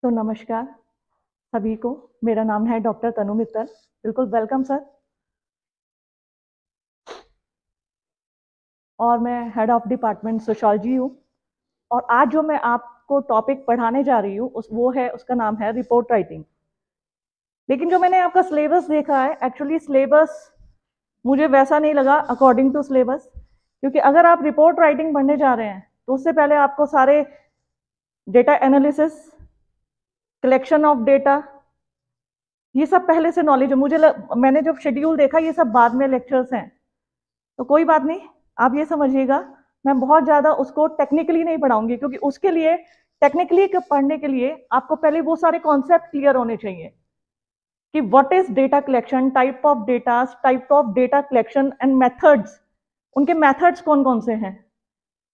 तो नमस्कार सभी को। मेरा नाम है डॉक्टर तनु मित्तल। बिल्कुल वेलकम सर। और मैं हेड ऑफ डिपार्टमेंट सोशियोलॉजी हूँ। और आज जो मैं आपको टॉपिक पढ़ाने जा रही हूँ उसका नाम है रिपोर्ट राइटिंग। लेकिन जो मैंने आपका सिलेबस देखा है, एक्चुअली सिलेबस मुझे वैसा नहीं लगा अकॉर्डिंग टू सिलेबस। क्योंकि अगर आप रिपोर्ट राइटिंग पढ़ने जा रहे हैं तो उससे पहले आपको सारे data analysis, collection of data, ये सब पहले से नॉलेज है। मैंने जब शेड्यूल देखा ये सब बाद में लेक्चर्स हैं, तो कोई बात नहीं, आप ये समझिएगा मैं बहुत ज़्यादा उसको टेक्निकली नहीं पढ़ाऊंगी। क्योंकि उसके लिए टेक्निकली पढ़ने के लिए आपको पहले वो सारे कॉन्सेप्ट क्लियर होने चाहिए कि what is data collection, type of data collection and methods, उनके मेथड्स कौन कौन से हैं,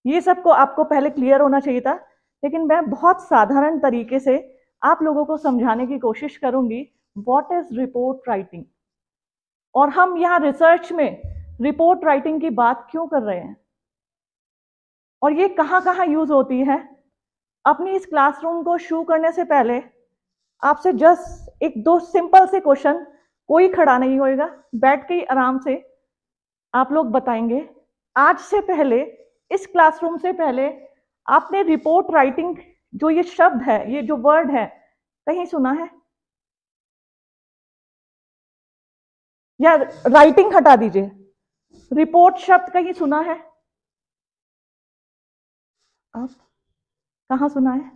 ये सबको आपको पहले क्लियर होना चाहिए था। लेकिन मैं बहुत साधारण तरीके से आप लोगों को समझाने की कोशिश करूंगी व्हाट इज रिपोर्ट राइटिंग, और हम यहाँ रिसर्च में रिपोर्ट राइटिंग की बात क्यों कर रहे हैं और ये कहाँ कहाँ यूज होती है। अपनी इस क्लासरूम को शुरू करने से पहले आपसे जस्ट एक दो सिंपल से क्वेश्चन, कोई खड़ा नहीं होएगा, बैठ के ही आराम से आप लोग बताएंगे। आज से पहले, इस क्लासरूम से पहले आपने रिपोर्ट राइटिंग जो ये शब्द है, ये जो वर्ड है, कहीं सुना है? या राइटिंग हटा दीजिए, रिपोर्ट शब्द कहीं सुना है? आप कहाँ सुना है?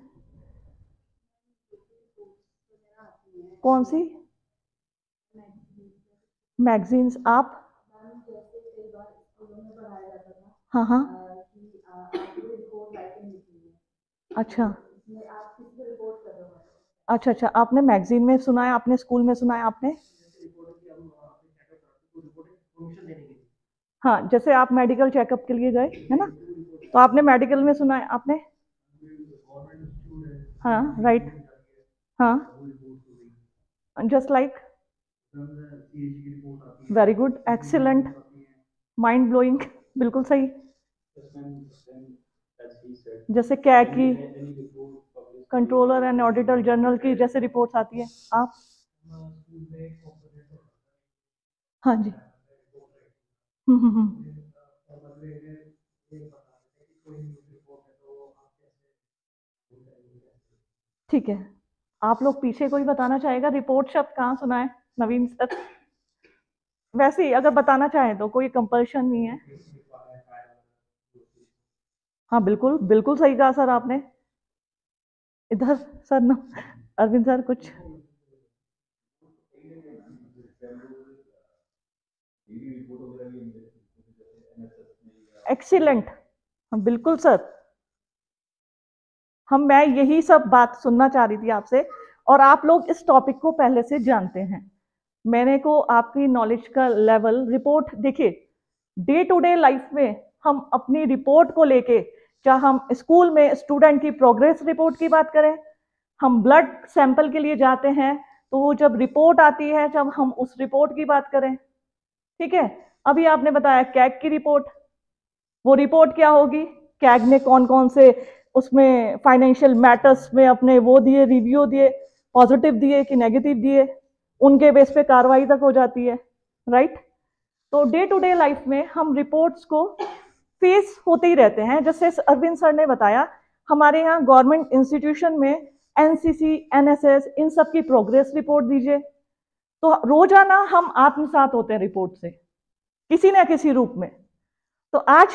कौन सी मैगजीन्स? आप? हाँ हाँ। अच्छा अच्छा अच्छा, आपने मैगजीन में सुना है, आपने स्कूल में सुना है, आपने? हाँ, जैसे आप मेडिकल चेकअप के लिए गए है ना, तो आपने मेडिकल में सुना है आपने? हाँ राइट। हाँ, just like, very good, excellent, mind blowing, बिल्कुल सही। जैसे क्या की कंट्रोलर एंड ऑडिटर जनरल की जैसे रिपोर्ट्स आती है। आप? हाँ जी। हम्म। ठीक है, आप लोग पीछे कोई बताना चाहेगा रिपोर्ट शब्द कहाँ सुना है? नवीन सर, वैसे ही अगर बताना चाहें तो कोई कंपल्शन नहीं है। हाँ बिल्कुल बिल्कुल सही कहा सर आपने। इधर सर न, अरविंद सर कुछ। एक्सीलेंट, हाँ बिल्कुल सर। मैं यही सब बात सुनना चाह रही थी आपसे। और आप लोग इस टॉपिक को पहले से जानते हैं। मैंने को आपकी नॉलेज का लेवल, रिपोर्ट देखिए, डे टू डे लाइफ में हम अपनी रिपोर्ट को लेके, चाहे हम स्कूल में स्टूडेंट की प्रोग्रेस रिपोर्ट की बात करें, हम ब्लड सैंपल के लिए जाते हैं तो वो जब रिपोर्ट आती है, जब हम उस रिपोर्ट की बात करें, ठीक है। अभी आपने बताया कैग की रिपोर्ट, वो रिपोर्ट क्या होगी? कैग ने कौन कौन से उसमें फाइनेंशियल मैटर्स में अपने वो दिए, रिव्यू दिए, पॉजिटिव दिए कि नेगेटिव दिए, उनके बेस पे कार्रवाई तक हो जाती है, राइट। तो डे टू डे लाइफ में हम रिपोर्ट्स को फेस होते ही रहते हैं। जैसे अरविंद सर ने बताया, हमारे यहाँ गवर्नमेंट इंस्टीट्यूशन में एनसीसी, एनएसएस, इन सब की प्रोग्रेस रिपोर्ट दीजिए। तो रोजाना हम आत्मसात होते हैं रिपोर्ट से, किसी न किसी रूप में। तो आज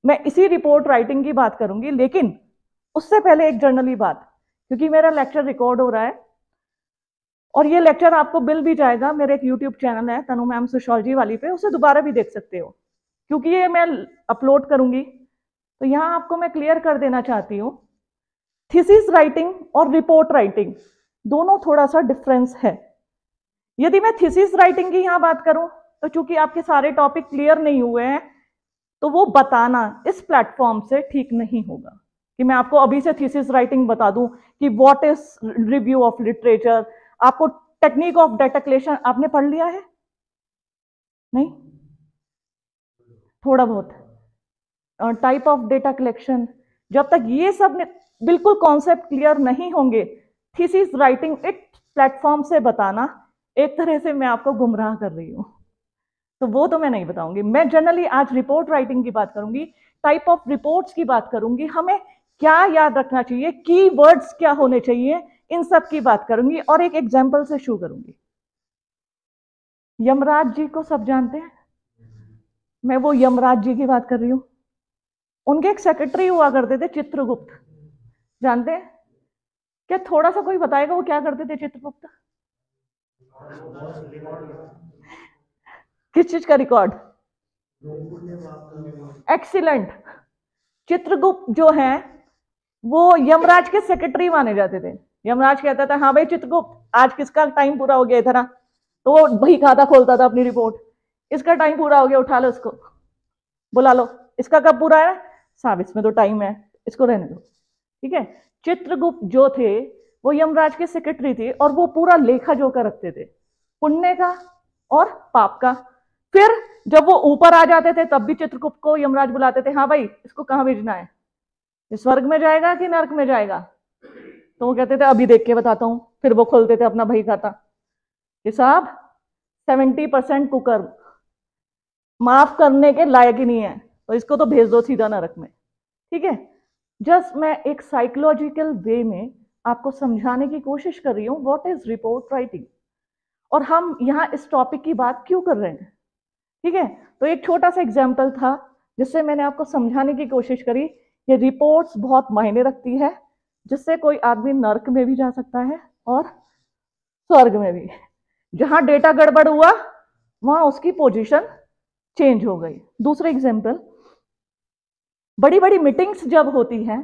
मैं इसी रिपोर्ट राइटिंग की बात करूंगी, लेकिन उससे पहले एक जर्नली बात, क्योंकि मेरा लेक्चर रिकॉर्ड हो रहा है और ये लेक्चर आपको मिल भी जाएगा। मेरे एक यूट्यूब चैनल है तनु मैम सोशियोलॉजी वाली पे, उसे दोबारा भी देख सकते हो, क्योंकि ये मैं अपलोड करूंगी। तो यहाँ आपको मैं क्लियर कर देना चाहती हूँ, थीसिस राइटिंग और रिपोर्ट राइटिंग दोनों थोड़ा सा डिफरेंस है। यदि मैं थीसिस राइटिंग की यहाँ बात करूं, तो चूंकि आपके सारे टॉपिक क्लियर नहीं हुए हैं, तो वो बताना इस प्लेटफॉर्म से ठीक नहीं होगा कि मैं आपको अभी से थीसिस राइटिंग बता दूं कि what is review of literature. आपको टेक्निक ऑफ डेटा कलेक्शन आपने पढ़ लिया है? नहीं, थोड़ा बहुत। टाइप ऑफ डेटा कलेक्शन, जब तक ये सब बिल्कुल कॉन्सेप्ट क्लियर नहीं होंगे, थीसिस राइटिंग इट प्लेटफॉर्म से बताना, एक तरह से मैं आपको गुमराह कर रही हूँ, तो वो तो मैं नहीं बताऊंगी। मैं जनरली आज रिपोर्ट राइटिंग की बात करूंगी, टाइप ऑफ रिपोर्ट्स की बात करूंगी, हमें क्या याद रखना चाहिए, की वर्ड्स क्या होने चाहिए, इन सब की बात करूंगी और एक एग्जाम्पल से शुरू करूंगी। यमराज जी को सब जानते हैं, मैं वो यमराज जी की बात कर रही हूं। उनके एक सेक्रेटरी हुआ करते थे चित्रगुप्त, जानते हैं क्या? थोड़ा सा कोई बताएगा वो क्या करते थे चित्रगुप्त? किस चीज का रिकॉर्ड? एक्सीलेंट। चित्रगुप्त जो है वो यमराज के सेक्रेटरी माने जाते थे। यमराज कहता था हाँ भाई चित्रगुप्त आज किसका टाइम पूरा हो गया इधर, तो वो वही खाता खोलता था अपनी रिपोर्ट, इसका टाइम पूरा हो गया उठा लो इसको, बुला लो, इसका कब पूरा है? साहब इसमें तो टाइम है, इसको रहने दो। ठीक है, चित्रगुप्त जो थे वो यमराज के सेक्रेटरी थे और वो पूरा लेखा जोखा रखते थे, पुण्य का और पाप का। फिर जब वो ऊपर आ जाते थे तब भी चित्रगुप्त को यमराज बुलाते थे, हाँ भाई इसको कहाँ भेजना है, ये स्वर्ग में जाएगा कि नरक में जाएगा? तो वो कहते थे अभी देख के बताता हूं। फिर वो खोलते थे अपना बही खाता कि साहब 70% कुकर्म, माफ करने के लायक ही नहीं है, तो इसको तो भेज दो सीधा नरक में। ठीक है, जस्ट मैं एक साइकोलॉजिकल वे में आपको समझाने की कोशिश कर रही हूं व्हाट इज रिपोर्ट राइटिंग, और हम यहां इस टॉपिक की बात क्यों कर रहे हैं। ठीक है, तो एक छोटा सा एग्जाम्पल था जिससे मैंने आपको समझाने की कोशिश करी। ये रिपोर्ट्स बहुत मायने रखती है, जिससे कोई आदमी नरक में भी जा सकता है और स्वर्ग में भी। जहां डेटा गड़बड़ हुआ वहां उसकी पोजीशन चेंज हो गई। दूसरे एग्जाम्पल, बड़ी बड़ी मीटिंग्स जब होती हैं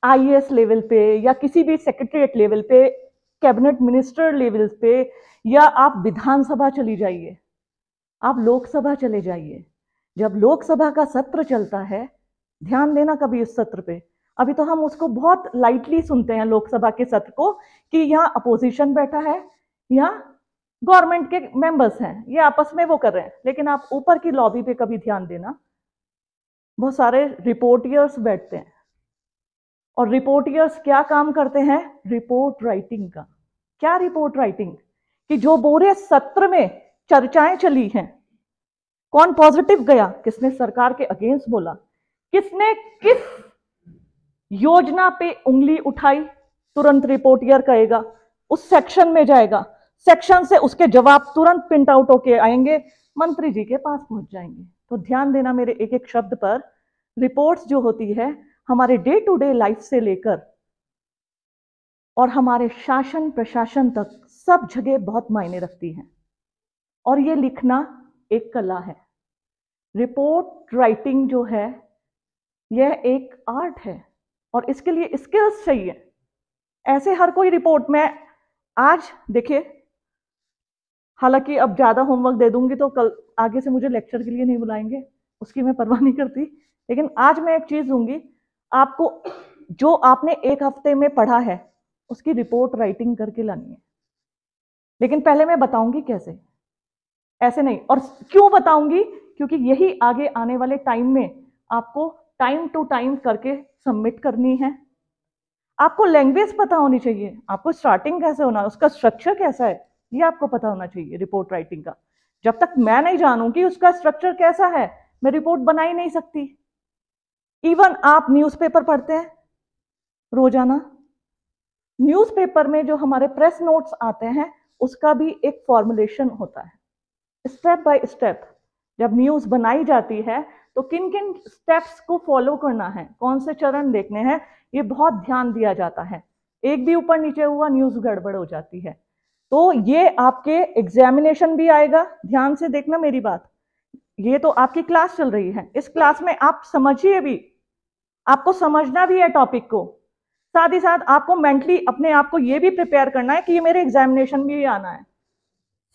आईएएस लेवल पे या किसी भी सेक्रेटरीट लेवल पे, कैबिनेट मिनिस्टर लेवल पे, या आप विधानसभा चली जाइए, आप लोकसभा चले जाइए, जब लोकसभा का सत्र चलता है, ध्यान देना कभी इस सत्र पे, अभी तो हम उसको बहुत लाइटली सुनते हैं लोकसभा के सत्र को कि यहाँ अपोजिशन बैठा है, यहाँ गवर्नमेंट के मेंबर्स हैं, ये आपस में वो कर रहे हैं, लेकिन आप ऊपर की लॉबी पे कभी ध्यान देना, बहुत सारे रिपोर्टियर्स बैठते हैं और रिपोर्टियर्स क्या काम करते हैं? रिपोर्ट राइटिंग का। क्या रिपोर्ट राइटिंग? कि जो पूरे सत्र में चर्चाएं चली हैं, कौन पॉजिटिव गया, किसने सरकार के अगेंस्ट बोला, किसने किस योजना पे उंगली उठाई, तुरंत रिपोर्टियर कहेगा, उस सेक्शन में जाएगा, सेक्शन से उसके जवाब तुरंत प्रिंट आउट होके आएंगे, मंत्री जी के पास पहुंच जाएंगे। तो ध्यान देना मेरे एक एक शब्द पर। रिपोर्ट्स जो होती है हमारे डे टू डे लाइफ से लेकर और हमारे शासन प्रशासन तक सब जगह बहुत मायने रखती हैं, और ये लिखना एक कला है। रिपोर्ट राइटिंग जो है यह एक आर्ट है और इसके लिए स्किल्स चाहिए। ऐसे हर कोई रिपोर्ट में आज देखिए, हालांकि अब ज्यादा होमवर्क दे दूंगी तो कल आगे से मुझे लेक्चर के लिए नहीं बुलाएंगे, उसकी मैं परवाह नहीं करती, लेकिन आज मैं एक चीज दूंगी आपको, जो आपने एक हफ्ते में पढ़ा है उसकी रिपोर्ट राइटिंग करके लानी है। लेकिन पहले मैं बताऊंगी कैसे, ऐसे नहीं। और क्यों बताऊंगी? क्योंकि यही आगे आने वाले टाइम में आपको टाइम टू टाइम करके सबमिट करनी है। आपको लैंग्वेज पता होनी चाहिए, आपको स्टार्टिंग कैसे होना, उसका स्ट्रक्चर कैसा है, ये आपको पता होना चाहिए रिपोर्ट राइटिंग का। जब तक मैं नहीं जानूंगी उसका स्ट्रक्चर कैसा है, मैं रिपोर्ट बना ही नहीं सकती। इवन आप न्यूज़पेपर पढ़ते हैं रोजाना, न्यूज़पेपर में जो हमारे प्रेस नोट्स आते हैं उसका भी एक फॉर्मुलेशन होता है, स्टेप बाय स्टेप। जब न्यूज़ बनाई जाती है तो किन किन स्टेप्स को फॉलो करना है, कौन से चरण देखने हैं, ये बहुत ध्यान दिया जाता है। एक भी ऊपर नीचे हुआ न्यूज़ गड़बड़ हो जाती है। तो ये आपके एग्जामिनेशन भी आएगा, ध्यान से देखना मेरी बात। ये तो आपकी क्लास चल रही है, इस क्लास में आप समझिए भी, आपको समझना भी है टॉपिक को, साथ ही साथ आपको मेंटली अपने आप को ये भी प्रिपेयर करना है कि ये मेरे एग्जामिनेशन में भी आना है।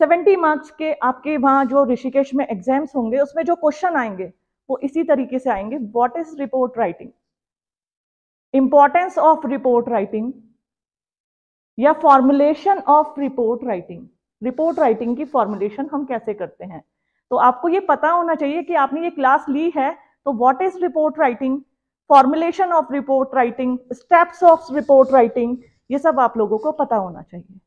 70 मार्क्स के आपके वहां जो ऋषिकेश में एग्जाम्स होंगे उसमें जो क्वेश्चन आएंगे वो इसी तरीके से आएंगे। What is report writing, importance of report writing या formulation of report writing. Report writing की फॉर्मुलेशन हम कैसे करते हैं, तो आपको ये पता होना चाहिए कि आपने ये क्लास ली है, तो what is report writing, formulation of report writing, steps of report writing, ये सब आप लोगों को पता होना चाहिए।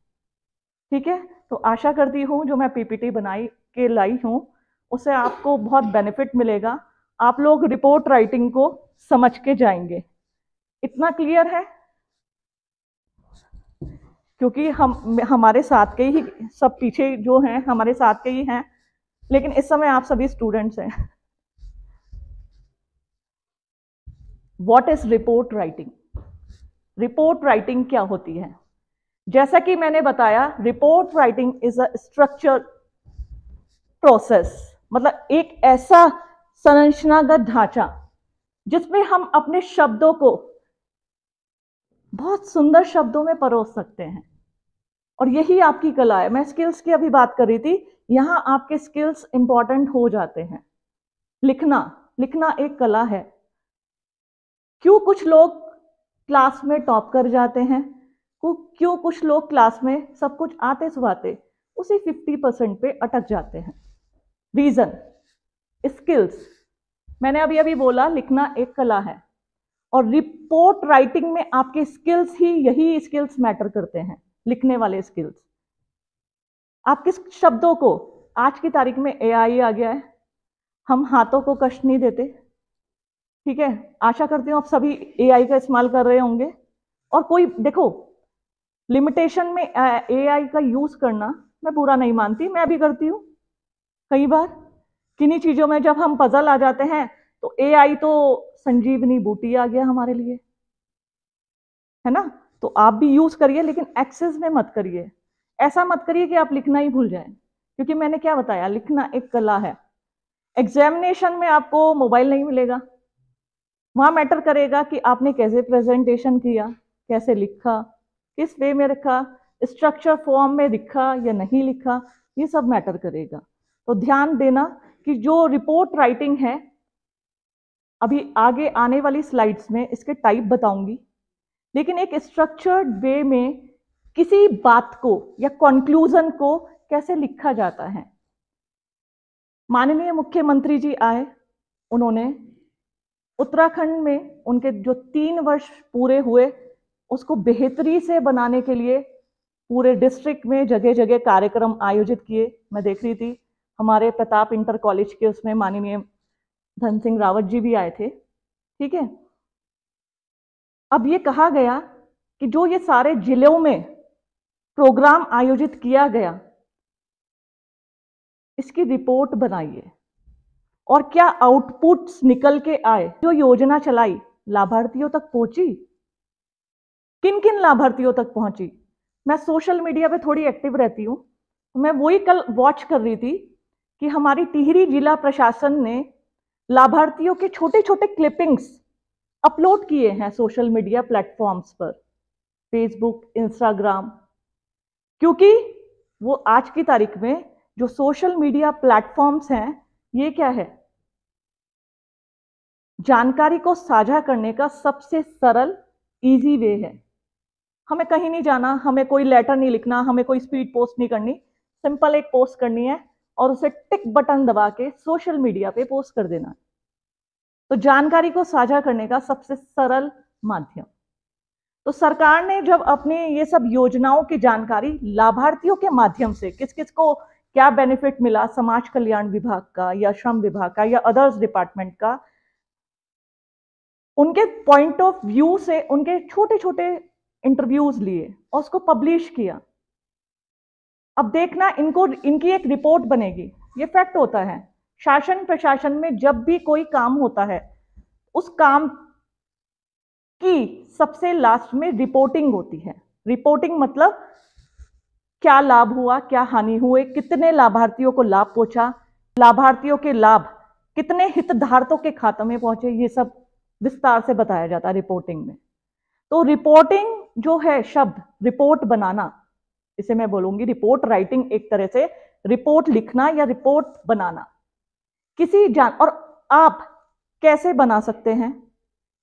ठीक है, तो आशा करती हूँ जो मैं पीपीटी बनाई के लाई हूँ उससे आपको बहुत बेनिफिट मिलेगा। आप लोग रिपोर्ट राइटिंग को समझ के जाएंगे। इतना क्लियर है? क्योंकि हमारे साथ के ही सब पीछे जो हैं हमारे साथ के ही हैं, लेकिन इस समय आप सभी स्टूडेंट्स हैं। What is report writing? Report writing क्या होती है? जैसा कि मैंने बताया, report writing is a structure process, मतलब एक ऐसा संरचनागत ढांचा जिसमें हम अपने शब्दों को बहुत सुंदर शब्दों में परोस सकते हैं। और यही आपकी कला है। मैं स्किल्स की अभी बात कर रही थी, यहां आपके स्किल्स इंपॉर्टेंट हो जाते हैं। लिखना एक कला है। क्यों कुछ लोग क्लास में टॉप कर जाते हैं, क्यों कुछ लोग क्लास में सब कुछ आते सुआते उसी 50% पे अटक जाते हैं? Reason skills. मैंने अभी अभी बोला लिखना एक कला है, और रिपोर्ट राइटिंग में आपके स्किल्स ही यही स्किल्स मैटर करते हैं, लिखने वाले स्किल्स। आप किस शब्दों को, आज की तारीख में एआई आ गया है, हम हाथों को कष्ट नहीं देते। ठीक है, आशा करती हूँ आप सभी एआई का इस्तेमाल कर रहे होंगे। और कोई देखो, लिमिटेशन में एआई का यूज करना मैं बुरा नहीं मानती, मैं भी करती हूँ कई बार। किन्हीं चीजों में जब हम पजल आ जाते हैं तो एआई तो संजीवनी बूटी आ गया हमारे लिए, है ना? तो आप भी यूज करिए, लेकिन एक्सेस में मत करिए। ऐसा मत करिए कि आप लिखना ही भूल जाएं, क्योंकि मैंने क्या बताया, लिखना एक कला है। एग्जामिनेशन में आपको मोबाइल नहीं मिलेगा, वहां मैटर करेगा कि आपने कैसे प्रेजेंटेशन किया, कैसे लिखा, किस वे में लिखा, स्ट्रक्चर फॉर्म में लिखा या नहीं लिखा, ये सब मैटर करेगा। तो ध्यान देना कि जो रिपोर्ट राइटिंग है, अभी आगे आने वाली स्लाइड्स में इसके टाइप बताऊंगी, लेकिन एक स्ट्रक्चर्ड वे में किसी बात को या कंक्लूजन को कैसे लिखा जाता है। माननीय मुख्यमंत्री जी आए, उन्होंने उत्तराखंड में उनके जो 3 वर्ष पूरे हुए उसको बेहतरी से बनाने के लिए पूरे डिस्ट्रिक्ट में जगह जगह कार्यक्रम आयोजित किए। मैं देख रही थी हमारे प्रताप इंटर कॉलेज के उसमें माननीय धन सिंह रावत जी भी आए थे। ठीक है, अब ये कहा गया कि जो ये सारे जिलों में प्रोग्राम आयोजित किया गया, इसकी रिपोर्ट बनाइए और क्या आउटपुट्स निकल के आए। जो योजना चलाई लाभार्थियों तक पहुंची, किन किन लाभार्थियों तक पहुंची? मैं सोशल मीडिया पे थोड़ी एक्टिव रहती हूं, तो मैं वही कल वॉच कर रही थी कि हमारी टिहरी जिला प्रशासन ने लाभार्थियों के छोटे छोटे क्लिपिंग्स अपलोड किए हैं सोशल मीडिया प्लेटफॉर्म्स पर, फेसबुक, इंस्टाग्राम। क्योंकि वो आज की तारीख में जो सोशल मीडिया प्लेटफॉर्म्स हैं, ये क्या है, जानकारी को साझा करने का सबसे सरल इजी वे है। हमें कहीं नहीं जाना, हमें कोई लेटर नहीं लिखना, हमें कोई स्पीड पोस्ट नहीं करनी, सिंपल एक पोस्ट करनी है और उसे टिक बटन दबा के सोशल मीडिया पे पोस्ट कर देना। तो जानकारी को साझा करने का सबसे सरल माध्यम। तो सरकार ने जब अपने ये सब योजनाओं की जानकारी लाभार्थियों के माध्यम से, किस किस को क्या बेनिफिट मिला, समाज कल्याण विभाग का या श्रम विभाग का या अदर्स डिपार्टमेंट का, उनके पॉइंट ऑफ व्यू से उनके छोटे छोटे इंटरव्यूज लिए और उसको पब्लिश किया। अब देखना, इनकी एक रिपोर्ट बनेगी। ये फैक्ट होता है, शासन प्रशासन में जब भी कोई काम होता है, उस काम की सबसे लास्ट में रिपोर्टिंग होती है। रिपोर्टिंग मतलब क्या लाभ हुआ, क्या हानि हुए, कितने लाभार्थियों को लाभ पहुंचा, लाभार्थियों के लाभ कितने हितधारकों के खाते में पहुंचे, ये सब विस्तार से बताया जाता है रिपोर्टिंग में। तो रिपोर्टिंग जो है, शब्द रिपोर्ट बनाना, इसे मैं बोलूंगी रिपोर्ट राइटिंग, एक तरह से रिपोर्ट लिखना या रिपोर्ट बनाना किसी और आप कैसे बना सकते हैं,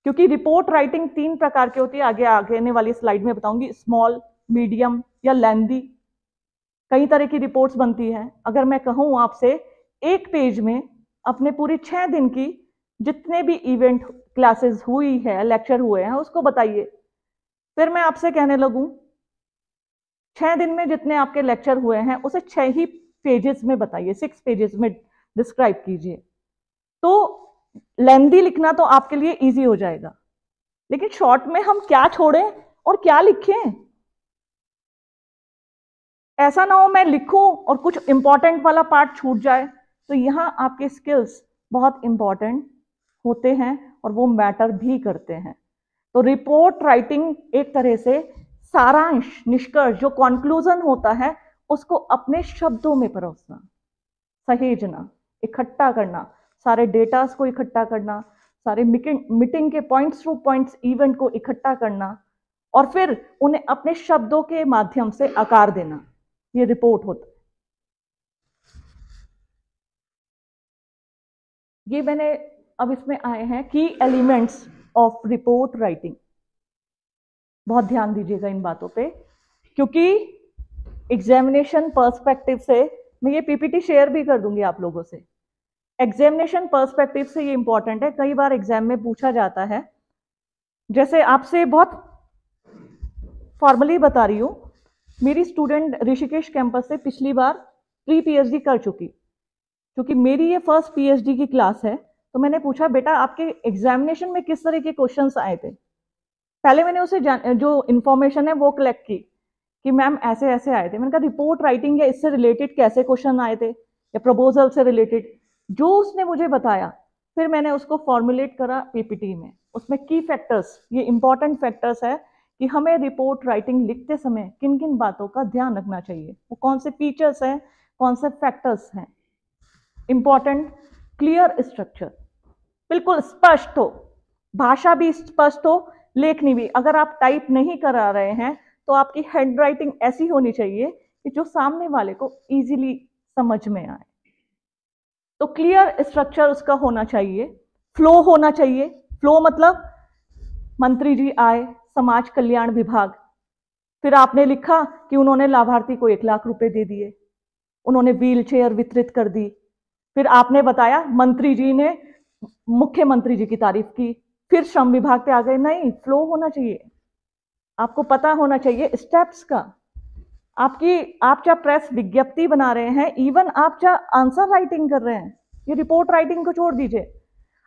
क्योंकि रिपोर्ट राइटिंग 3 प्रकार की होती है, आगे आने वाली स्लाइड में बताऊंगी, स्मॉल, मीडियम या लेंथी। कई तरह की रिपोर्ट्स बनती है। अगर मैं कहूं आपसे, एक पेज में अपने पूरे 6 दिन की जितने भी इवेंट क्लासेस हुई है, लेक्चर हुए हैं, उसको बताइए। फिर मैं आपसे कहने लगूं 6 दिन में जितने आपके लेक्चर हुए हैं उसे 6 ही पेजेस में बताइए, 6 पेजेस में डिस्क्राइब कीजिए। तो लेंदी लिखना तो आपके लिए इजी हो जाएगा, लेकिन शॉर्ट में हम क्या छोड़ें और क्या लिखें? ऐसा ना हो मैं लिखूं और कुछ इंपॉर्टेंट वाला पार्ट छूट जाए। तो यहां आपके स्किल्स बहुत इंपॉर्टेंट होते हैं और वो मैटर भी करते हैं। तो रिपोर्ट राइटिंग एक तरह से सारांश, निष्कर्ष, जो कंक्लूजन होता है उसको अपने शब्दों में परोसना, सहेजना, इकट्ठा करना, सारे डेटास को इकट्ठा करना, सारे मीटिंग के पॉइंट्स टू पॉइंट्स इवेंट को इकट्ठा करना और फिर उन्हें अपने शब्दों के माध्यम से आकार देना, ये रिपोर्ट होता है। ये मैंने अब इसमें आए हैं की एलिमेंट्स ऑफ रिपोर्ट राइटिंग। बहुत ध्यान दीजिएगा इन बातों पे, क्योंकि एग्जामिनेशन पर्सपेक्टिव से मैं ये पीपीटी शेयर भी कर दूंगी आप लोगों से। एग्जामिनेशन पर्सपेक्टिव से ये इंपॉर्टेंट है, कई बार एग्जाम में पूछा जाता है। जैसे आपसे बहुत फॉर्मली बता रही हूं, मेरी स्टूडेंट ऋषिकेश कैंपस से पिछली बार प्री पीएचडी कर चुकी, क्योंकि मेरी ये फर्स्ट पीएचडी की क्लास है। तो मैंने पूछा बेटा आपके एग्जामिनेशन में किस तरह के क्वेश्चंस आए थे। पहले मैंने उसे जो इन्फॉर्मेशन है वो कलेक्ट की कि मैम ऐसे ऐसे आए थे। मैंने कहा रिपोर्ट राइटिंग या इससे रिलेटेड कैसे क्वेश्चन आए थे या प्रपोजल से रिलेटेड, जो उसने मुझे बताया फिर मैंने उसको फॉर्मुलेट करा पीपीटी में। उसमें की फैक्टर्स, ये इंपॉर्टेंट फैक्टर्स है कि हमें रिपोर्ट राइटिंग लिखते समय किन किन बातों का ध्यान रखना चाहिए, वो कौन से फीचर्स हैं, कौन से फैक्टर्स हैं। इंपॉर्टेंट, क्लियर स्ट्रक्चर, बिल्कुल स्पष्ट हो, भाषा भी स्पष्ट हो, लेखनी भी। अगर आप टाइप नहीं करा रहे हैं तो आपकी हैंड राइटिंग ऐसी होनी चाहिए कि जो सामने वाले को इजीली समझ में आए। तो क्लियर स्ट्रक्चर उसका होना चाहिए, फ्लो होना चाहिए। फ्लो मतलब मंत्री जी आए, समाज कल्याण विभाग, फिर आपने लिखा कि उन्होंने लाभार्थी को 1 लाख रुपए दे दिए, उन्होंने व्हील चेयर वितरित कर दी, फिर आपने बताया मंत्री जी ने मुख्यमंत्री जी की तारीफ की, फिर श्रम विभाग पे आ गए। नहीं, फ्लो होना चाहिए, आपको पता होना चाहिए स्टेप्स का। आप चाहे प्रेस विज्ञप्ति बना रहे हैं, इवन आप चाहे आंसर राइटिंग कर रहे हैं, ये रिपोर्ट राइटिंग को छोड़ दीजिए,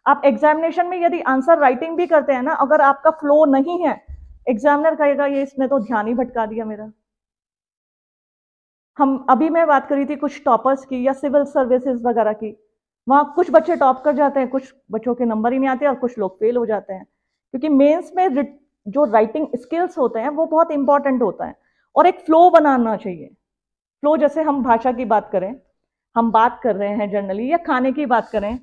आप एग्जामिनेशन में यदि आंसर राइटिंग भी करते हैं ना, अगर आपका फ्लो नहीं है, एग्जामिनर कहेगा ये इसने तो ध्यान ही भटका दिया मेरा। अभी मैं बात करी थी कुछ टॉपर्स की या सिविल सर्विसेज वगैरह की, वहां कुछ बच्चे टॉप कर जाते हैं, कुछ बच्चों के नंबर ही नहीं आते और कुछ लोग फेल हो जाते हैं, क्योंकि मेंस में जो राइटिंग स्किल्स होते हैं वो बहुत इंपॉर्टेंट होता है। और एक फ्लो बनाना चाहिए। फ्लो, जैसे हम भाषा की बात करें, हम बात कर रहे हैं जनरली, या खाने की बात करें,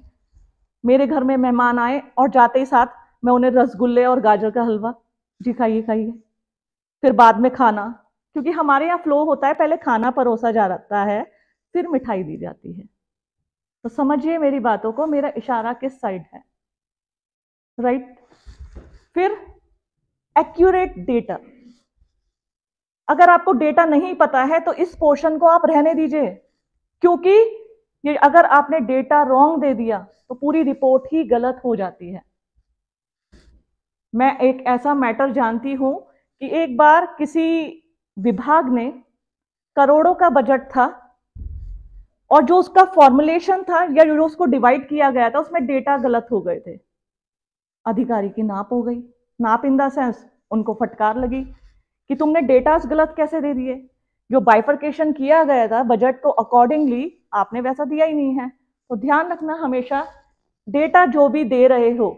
मेरे घर में मेहमान आए और जाते ही साथ मैं उन्हें रसगुल्ले और गाजर का हलवा, जी खाइए खाइए, फिर बाद में खाना, क्योंकि हमारे यहाँ फ्लो होता है पहले खाना परोसा जाता है फिर मिठाई दी जाती है। तो समझिए मेरी बातों को, मेरा इशारा किस साइड है, राइट। फिर एक्यूरेट डेटा, अगर आपको डेटा नहीं पता है तो इस पोर्शन को आप रहने दीजिए, क्योंकि ये अगर आपने डेटा रॉन्ग दे दिया तो पूरी रिपोर्ट ही गलत हो जाती है। मैं एक ऐसा मैटर जानती हूं कि एक बार किसी विभाग ने, करोड़ों का बजट था और जो उसका फॉर्मुलेशन था या जो उसको डिवाइड किया गया था उसमें डेटा गलत हो गए थे। अधिकारी की नाप हो गई, नाप इन द सेंस उनको फटकार लगी कि तुमने डेटास गलत कैसे दे दिए, जो बाइफरकेशन किया गया था बजट को अकॉर्डिंगली आपने वैसा दिया ही नहीं है। तो ध्यान रखना हमेशा, डेटा जो भी दे रहे हो,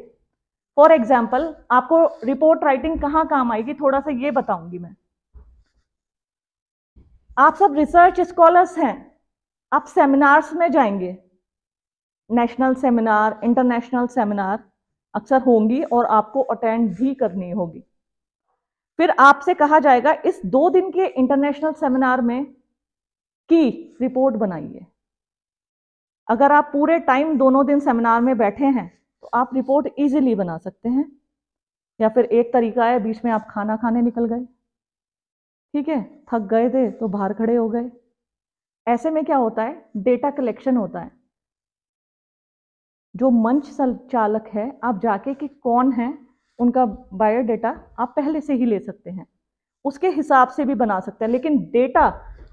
फॉर एग्जाम्पल आपको रिपोर्ट राइटिंग कहां काम आएगी थोड़ा सा ये बताऊंगी मैं। आप सब रिसर्च स्कॉलर्स हैं, आप सेमिनार्स में जाएंगे, नेशनल सेमिनार, इंटरनेशनल सेमिनार अक्सर होंगी और आपको अटेंड भी करनी होगी। फिर आपसे कहा जाएगा इस 2 दिन के इंटरनेशनल सेमिनार में की रिपोर्ट बनाइए। अगर आप पूरे टाइम दोनों दिन सेमिनार में बैठे हैं तो आप रिपोर्ट इजीली बना सकते हैं। या फिर एक तरीका है, बीच में आप खाना खाने निकल गए, ठीक है, थक गए थे तो बाहर खड़े हो गए। ऐसे में क्या होता है, डेटा कलेक्शन होता है। जो मंच संचालक है, आप जाके कि कौन है, उनका बायोडाटा आप पहले से ही ले सकते हैं, उसके हिसाब से भी बना सकते हैं। लेकिन डेटा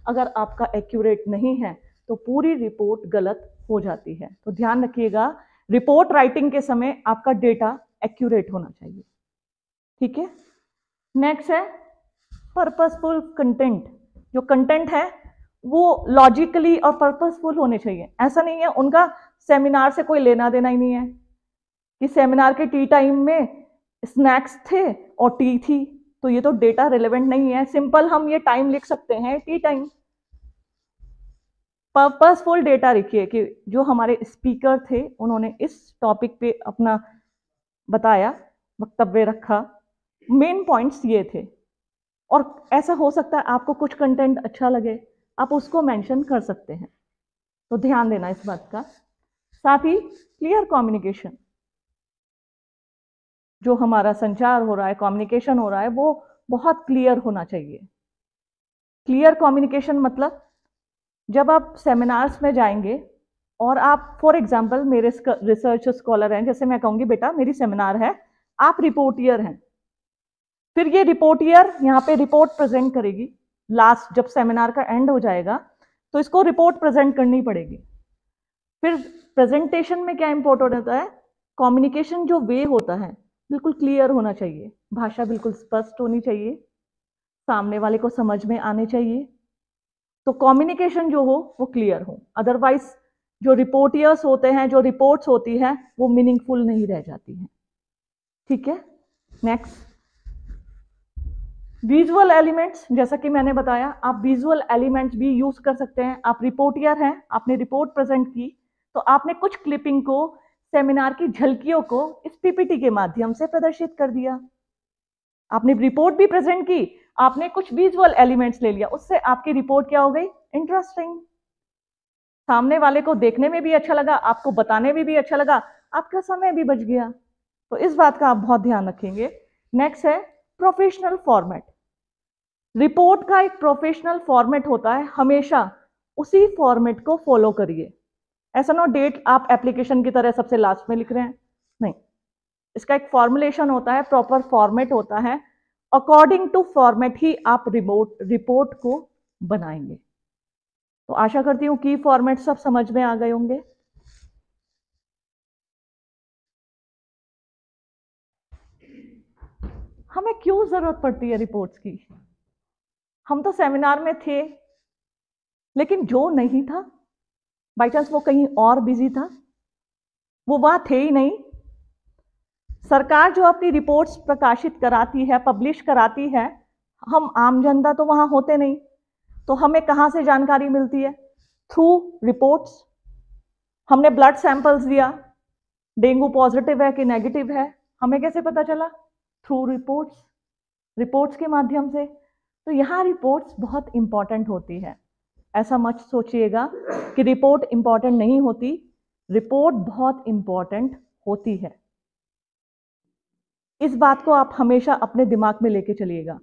अगर आपका एक्यूरेट नहीं है तो पूरी रिपोर्ट गलत हो जाती है। तो ध्यान रखिएगा, रिपोर्ट राइटिंग के समय आपका डेटा एक्यूरेट होना चाहिए। ठीक है, नेक्स्ट है पर्पसफुल कंटेंट। जो कंटेंट है वो लॉजिकली और पर्पसफुल होने चाहिए। ऐसा नहीं है उनका सेमिनार से कोई लेना देना ही नहीं है कि सेमिनार के टी टाइम में स्नैक्स थे और टी थी, तो ये तो डेटा रिलेवेंट नहीं है। सिंपल हम ये टाइम लिख सकते हैं, टी टाइम। पर्पसफुल डेटा लिखिए कि जो हमारे स्पीकर थे उन्होंने इस टॉपिक पे अपना बताया, वक्तव्य रखा, मेन पॉइंट्स ये थे। और ऐसा हो सकता है आपको कुछ कंटेंट अच्छा लगे, आप उसको मेंशन कर सकते हैं, तो ध्यान देना इस बात का। साथ ही क्लियर कम्युनिकेशन, जो हमारा संचार हो रहा है, कम्युनिकेशन हो रहा है, वो बहुत क्लियर होना चाहिए। क्लियर कम्युनिकेशन मतलब जब आप सेमिनार्स में जाएंगे और आप फॉर एग्जांपल मेरे रिसर्च स्कॉलर हैं, जैसे मैं कहूँगी बेटा मेरी सेमिनार है, आप रिपोर्टियर हैं, फिर ये रिपोर्टियर यहाँ पे रिपोर्ट प्रेजेंट करेगी। लास्ट जब सेमिनार का एंड हो जाएगा तो इसको रिपोर्ट प्रेजेंट करनी पड़ेगी। फिर प्रेजेंटेशन में क्या इंपॉर्टेंट होता है, कम्युनिकेशन जो वे होता है बिल्कुल क्लियर होना चाहिए, भाषा बिल्कुल स्पष्ट होनी चाहिए, सामने वाले को समझ में आने चाहिए। तो कम्युनिकेशन जो हो वो क्लियर हो, अदरवाइज जो रिपोर्टियर्स होते हैं, जो रिपोर्ट्स होती है वो मीनिंगफुल नहीं रह जाती हैं। ठीक है, नेक्स्ट विजुअल एलिमेंट्स। जैसा कि मैंने बताया, आप विजुअल एलिमेंट्स भी यूज कर सकते हैं। आप रिपोर्टियर हैं, आपने रिपोर्ट प्रेजेंट की, तो आपने कुछ क्लिपिंग को, सेमिनार की झलकियों को इस पीपीटी के माध्यम से प्रदर्शित कर दिया। आपने रिपोर्ट भी प्रेजेंट की, आपने कुछ विजुअल एलिमेंट्स ले लिया, उससे आपकी रिपोर्ट क्या हो गई, इंटरेस्टिंग, सामने वाले को देखने में भी अच्छा लगा, आपको बताने में भी अच्छा लगा, आपका समय भी बच गया। तो इस बात का आप बहुत ध्यान रखेंगे। नेक्स्ट है प्रोफेशनल फॉर्मेट। रिपोर्ट का एक प्रोफेशनल फॉर्मेट होता है, हमेशा उसी फॉर्मेट को फॉलो करिए। ऐसा ना डेट आप एप्लीकेशन की तरह सबसे लास्ट में लिख रहे हैं, नहीं, इसका एक फॉर्मुलेशन होता है, प्रॉपर फॉर्मेट होता है, अकॉर्डिंग टू फॉर्मेट ही आप रिपोर्ट को बनाएंगे। तो आशा करती हूँ कि फॉर्मेट सब समझ में आ गए होंगे। हमें क्यों जरूरत पड़ती है रिपोर्ट्स की? हम तो सेमिनार में थे, लेकिन जो नहीं था, बाई चांस वो कहीं और बिजी था, वो वहां थे ही नहीं। सरकार जो अपनी रिपोर्ट्स प्रकाशित कराती है, पब्लिश कराती है, हम आम जनता तो वहां होते नहीं, तो हमें कहां से जानकारी मिलती है? Through reports. हमने ब्लड सैंपल्स दिया, डेंगू पॉजिटिव है कि नेगेटिव है, हमें कैसे पता चला? थ्रू रिपोर्ट्स, रिपोर्ट्स के माध्यम से। तो यहाँ रिपोर्ट्स बहुत इंपॉर्टेंट होती है। ऐसा मत सोचिएगा कि रिपोर्ट इंपॉर्टेंट नहीं होती, रिपोर्ट बहुत इंपॉर्टेंट होती है। इस बात को आप हमेशा अपने दिमाग में लेके चलिएगा।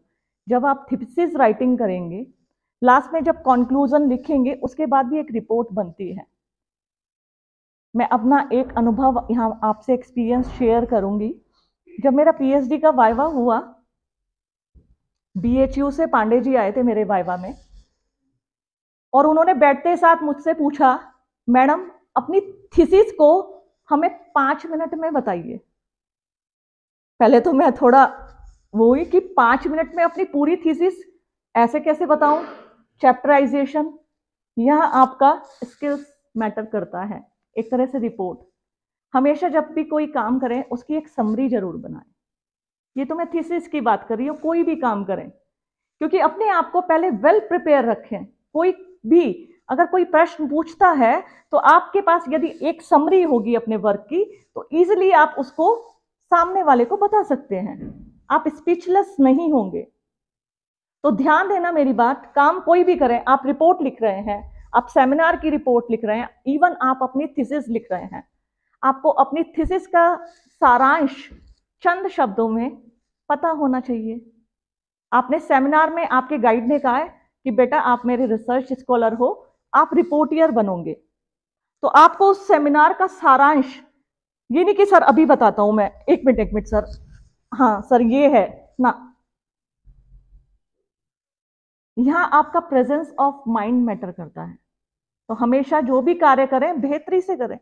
जब आप थीसिस राइटिंग करेंगे, लास्ट में जब कंक्लूजन लिखेंगे, उसके बाद भी एक रिपोर्ट बनती है। मैं अपना एक अनुभव यहाँ आपसे एक्सपीरियंस शेयर करूंगी। जब मेरा पीएचडी का वाइवा हुआ, बीएचयू से पांडे जी आए थे मेरे वाइवा में, और उन्होंने बैठते साथ मुझसे पूछा, मैडम अपनी थीसिस को हमें 5 मिनट में बताइए। पहले तो मैं थोड़ा वो हुई कि 5 मिनट में अपनी पूरी थीसिस ऐसे कैसे बताऊं? चैप्टराइजेशन, यह आपका स्किल्स मैटर करता है। एक तरह से रिपोर्ट, हमेशा जब भी कोई काम करें उसकी एक समरी जरूर बनाएं। ये तो मैं थीसिस की बात कर रही हूँ, कोई भी काम करें, क्योंकि अपने आप को पहले वेल प्रिपेयर रखें। कोई भी अगर कोई प्रश्न पूछता है तो आपके पास यदि एक समरी होगी अपने वर्क की, तो इजीली आप उसको सामने वाले को बता सकते हैं, आप स्पीचलेस नहीं होंगे। तो ध्यान देना मेरी बात, काम कोई भी करें, आप रिपोर्ट लिख रहे हैं, आप सेमिनार की रिपोर्ट लिख रहे हैं, इवन आप अपनी थीसिस लिख रहे हैं, आपको अपनी थीसिस का सारांश चंद शब्दों में पता होना चाहिए। आपने सेमिनार में आपके गाइड ने कहा है कि बेटा आप मेरे रिसर्च स्कॉलर हो, आप रिपोर्टियर बनोगे, तो आपको उस सेमिनार का सारांश ये नहीं कि सर अभी बताता हूं मैं, एक मिनट सर, हाँ सर ये है ना, यहां आपका प्रेजेंस ऑफ माइंड मैटर करता है। तो हमेशा जो भी कार्य करें बेहतरी से करें।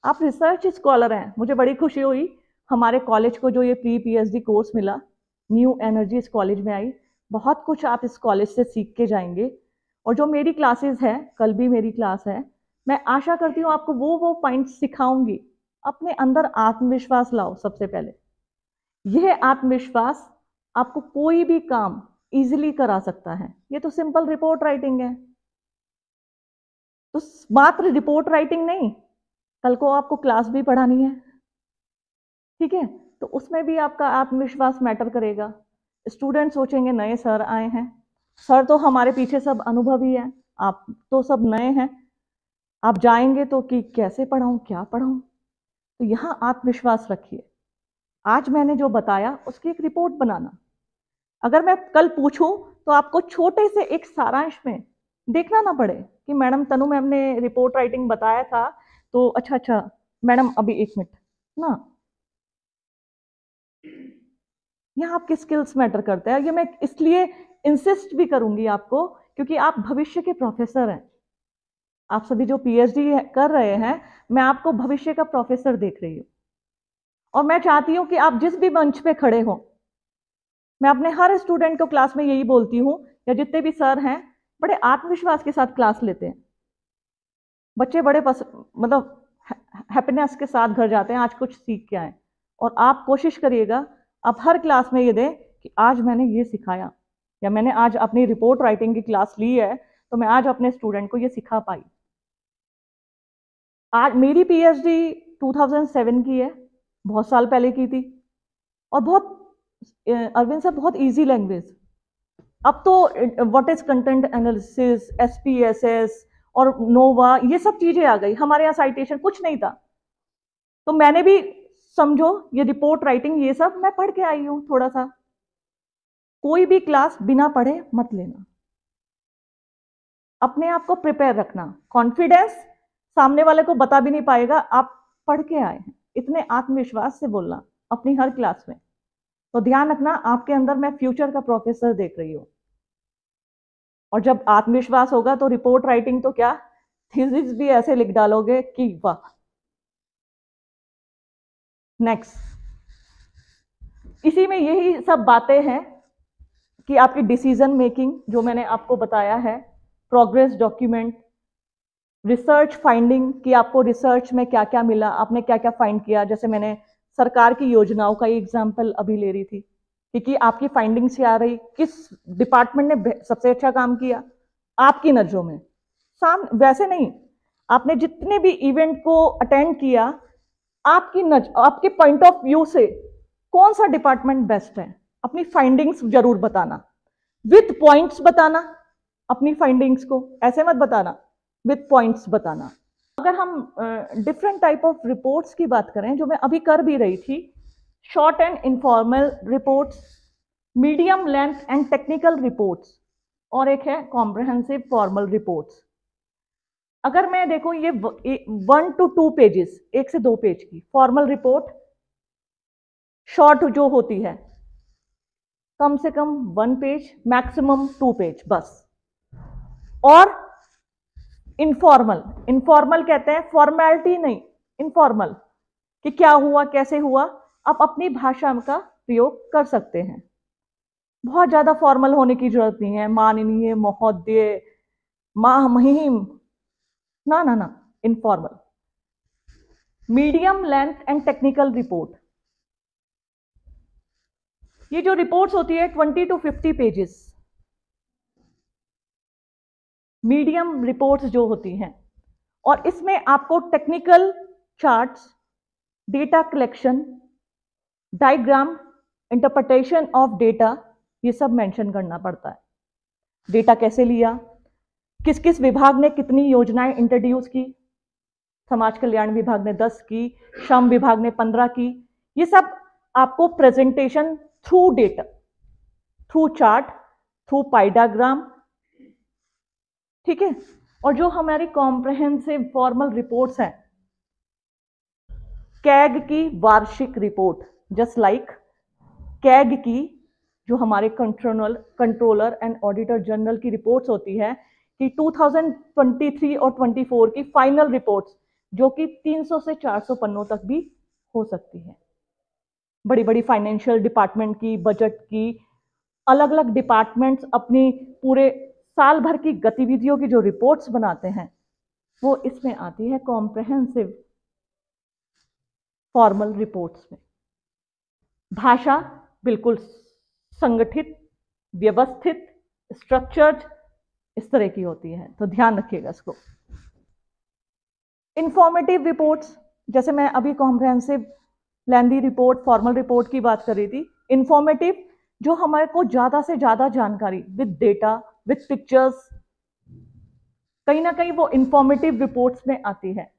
आप रिसर्च स्कॉलर हैं, मुझे बड़ी खुशी हुई हमारे कॉलेज को जो ये प्री पीएचडी कोर्स मिला, न्यू एनर्जी इस कॉलेज में आई। बहुत कुछ आप इस कॉलेज से सीख के जाएंगे। और जो मेरी क्लासेस है, कल भी मेरी क्लास है, मैं आशा करती हूँ आपको वो पॉइंट सिखाऊंगी। अपने अंदर आत्मविश्वास लाओ सबसे पहले। यह आत्मविश्वास आपको कोई भी काम इजीली करा सकता है। ये तो सिंपल रिपोर्ट राइटिंग है, तो मात्र रिपोर्ट राइटिंग नहीं, कल को आपको क्लास भी पढ़ानी है, ठीक है, तो उसमें भी आपका आत्मविश्वास मैटर करेगा। स्टूडेंट सोचेंगे नए सर आए हैं, सर तो हमारे पीछे सब अनुभवी है, आप तो सब नए हैं, आप जाएंगे तो कि कैसे पढ़ाऊं, क्या पढ़ाऊं। तो यहाँ आत्मविश्वास रखिए। आज मैंने जो बताया उसकी एक रिपोर्ट बनाना। अगर मैं कल पूछूं तो आपको छोटे से एक सारांश में देखना ना पड़े कि मैडम तनु मैम ने रिपोर्ट राइटिंग बताया था, तो अच्छा मैडम अभी एक मिनट ना, यहाँ आपके स्किल्स मैटर करते हैं। ये मैं इसलिए इंसिस्ट भी करूंगी आपको क्योंकि आप भविष्य के प्रोफेसर हैं। आप सभी जो पीएचडी कर रहे हैं, मैं आपको भविष्य का प्रोफेसर देख रही हूँ। और मैं चाहती हूं कि आप जिस भी मंच पे खड़े हो, मैं अपने हर स्टूडेंट को क्लास में यही बोलती हूँ, या जितने भी सर हैं, बड़े आत्मविश्वास के साथ क्लास लेते हैं। बच्चे बड़े मतलब हैप्पीनेस के साथ घर जाते हैं, आज कुछ सीख के आए। और आप कोशिश करिएगा आप हर क्लास में ये दें कि आज मैंने ये सिखाया, या मैंने आज अपनी रिपोर्ट राइटिंग की क्लास ली है तो मैं आज अपने स्टूडेंट को ये सिखा पाई। आज मेरी पीएचडी 2007 की है, बहुत साल पहले की थी, और बहुत अरविंद साहब बहुत इजी लैंग्वेज। अब तो what is content analysis, SPSS और नोवा, ये सब चीजें आ गई। हमारे यहाँ साइटेशन कुछ नहीं था, तो मैंने भी समझो ये रिपोर्ट राइटिंग ये सब मैं पढ़ के आई हूं थोड़ा सा। कोई भी क्लास बिना पढ़े मत लेना, अपने आप को प्रिपेयर रखना। कॉन्फिडेंस सामने वाले को बता भी नहीं पाएगा आप पढ़ के आए हैं, इतने आत्मविश्वास से बोलना अपनी हर क्लास में। तो ध्यान रखना, आपके अंदर मैं फ्यूचर का प्रोफेसर देख रही हूं। और जब आत्मविश्वास होगा तो रिपोर्ट राइटिंग तो क्या, थीसिस भी ऐसे लिख डालोगे कि वाह। नेक्स्ट, इसी में यही सब बातें हैं कि आपकी डिसीजन मेकिंग जो मैंने आपको बताया है, प्रोग्रेस डॉक्यूमेंट, रिसर्च फाइंडिंग कि आपको रिसर्च में क्या क्या मिला, आपने क्या क्या फाइंड किया। जैसे मैंने सरकार की योजनाओं का एग्जाम्पल अभी ले रही थी कि आपकी फाइंडिंग्स क्या आ रही, किस डिपार्टमेंट ने सबसे अच्छा काम किया आपकी नजरों में। वैसे नहीं, आपने जितने भी इवेंट को अटेंड किया, आपके पॉइंट ऑफ व्यू से कौन सा डिपार्टमेंट बेस्ट है, अपनी फाइंडिंग्स जरूर बताना, विथ पॉइंट्स बताना। अपनी फाइंडिंग्स को ऐसे मत बताना, विथ पॉइंट्स बताना। अगर हम डिफरेंट टाइप ऑफ रिपोर्ट्स की बात करें, जो मैं अभी कर भी रही थी, short and informal reports, medium length and technical reports, और एक है कॉम्प्रहेंसिव फॉर्मल रिपोर्ट्स। अगर मैं देखो ये 1 to 2 पेजेस, 1 से 2 पेज की फॉर्मल रिपोर्ट, शॉर्ट जो होती है कम से कम 1 पेज, मैक्सिमम 2 पेज बस। और इनफॉर्मल, इनफॉर्मल कहते हैं फॉर्मेलिटी नहीं, इनफॉर्मल कि क्या हुआ कैसे हुआ, आप अपनी भाषा का प्रयोग कर सकते हैं। बहुत ज्यादा फॉर्मल होने की जरूरत नहीं है, माननीय महोदय, महिम, ना ना ना, informal. Medium length and technical report, ये जो रिपोर्ट्स होती है 20 to 50 पेजेस, मीडियम रिपोर्ट्स जो होती हैं, और इसमें आपको technical charts, data collection, diagram, interpretation of data, ये सब मेंशन करना पड़ता है। डेटा कैसे लिया, किस किस विभाग ने कितनी योजनाएं इंट्रोड्यूस की, समाज कल्याण विभाग ने 10 की, श्रम विभाग ने 15 की। ये सब आपको presentation through data, through chart, through पाई डायग्राम, ठीक है। और जो हमारी कॉम्प्रहेंसिव फॉर्मल रिपोर्ट्स हैं, कैग की वार्षिक रिपोर्ट, जस्ट लाइक कैग की जो हमारे कंट्रोलर एंड ऑडिटर जनरल की रिपोर्ट्स होती है कि 2023 और 24 की फाइनल रिपोर्ट्स जो कि 300 से 400 पन्नों तक भी हो सकती है। बड़ी बड़ी फाइनेंशियल डिपार्टमेंट की, बजट की, अलग अलग डिपार्टमेंट्स अपनी पूरे साल भर की गतिविधियों की जो रिपोर्ट्स बनाते हैं वो इसमें आती है कॉम्प्रहेंसिव फॉर्मल रिपोर्ट्स में। भाषा बिल्कुल संगठित, व्यवस्थित, स्ट्रक्चर्ड इस तरह की होती है, तो ध्यान रखिएगा इसको। इंफॉर्मेटिव रिपोर्ट्स, जैसे मैं अभी कॉम्प्रहेंसिव, लेंदी रिपोर्ट, फॉर्मल रिपोर्ट की बात कर रही थी। इंफॉर्मेटिव जो हमारे को ज्यादा से ज्यादा जानकारी विद डेटा, विद पिक्चर्स, कहीं ना कहीं वो इंफॉर्मेटिव रिपोर्ट्स में आती है।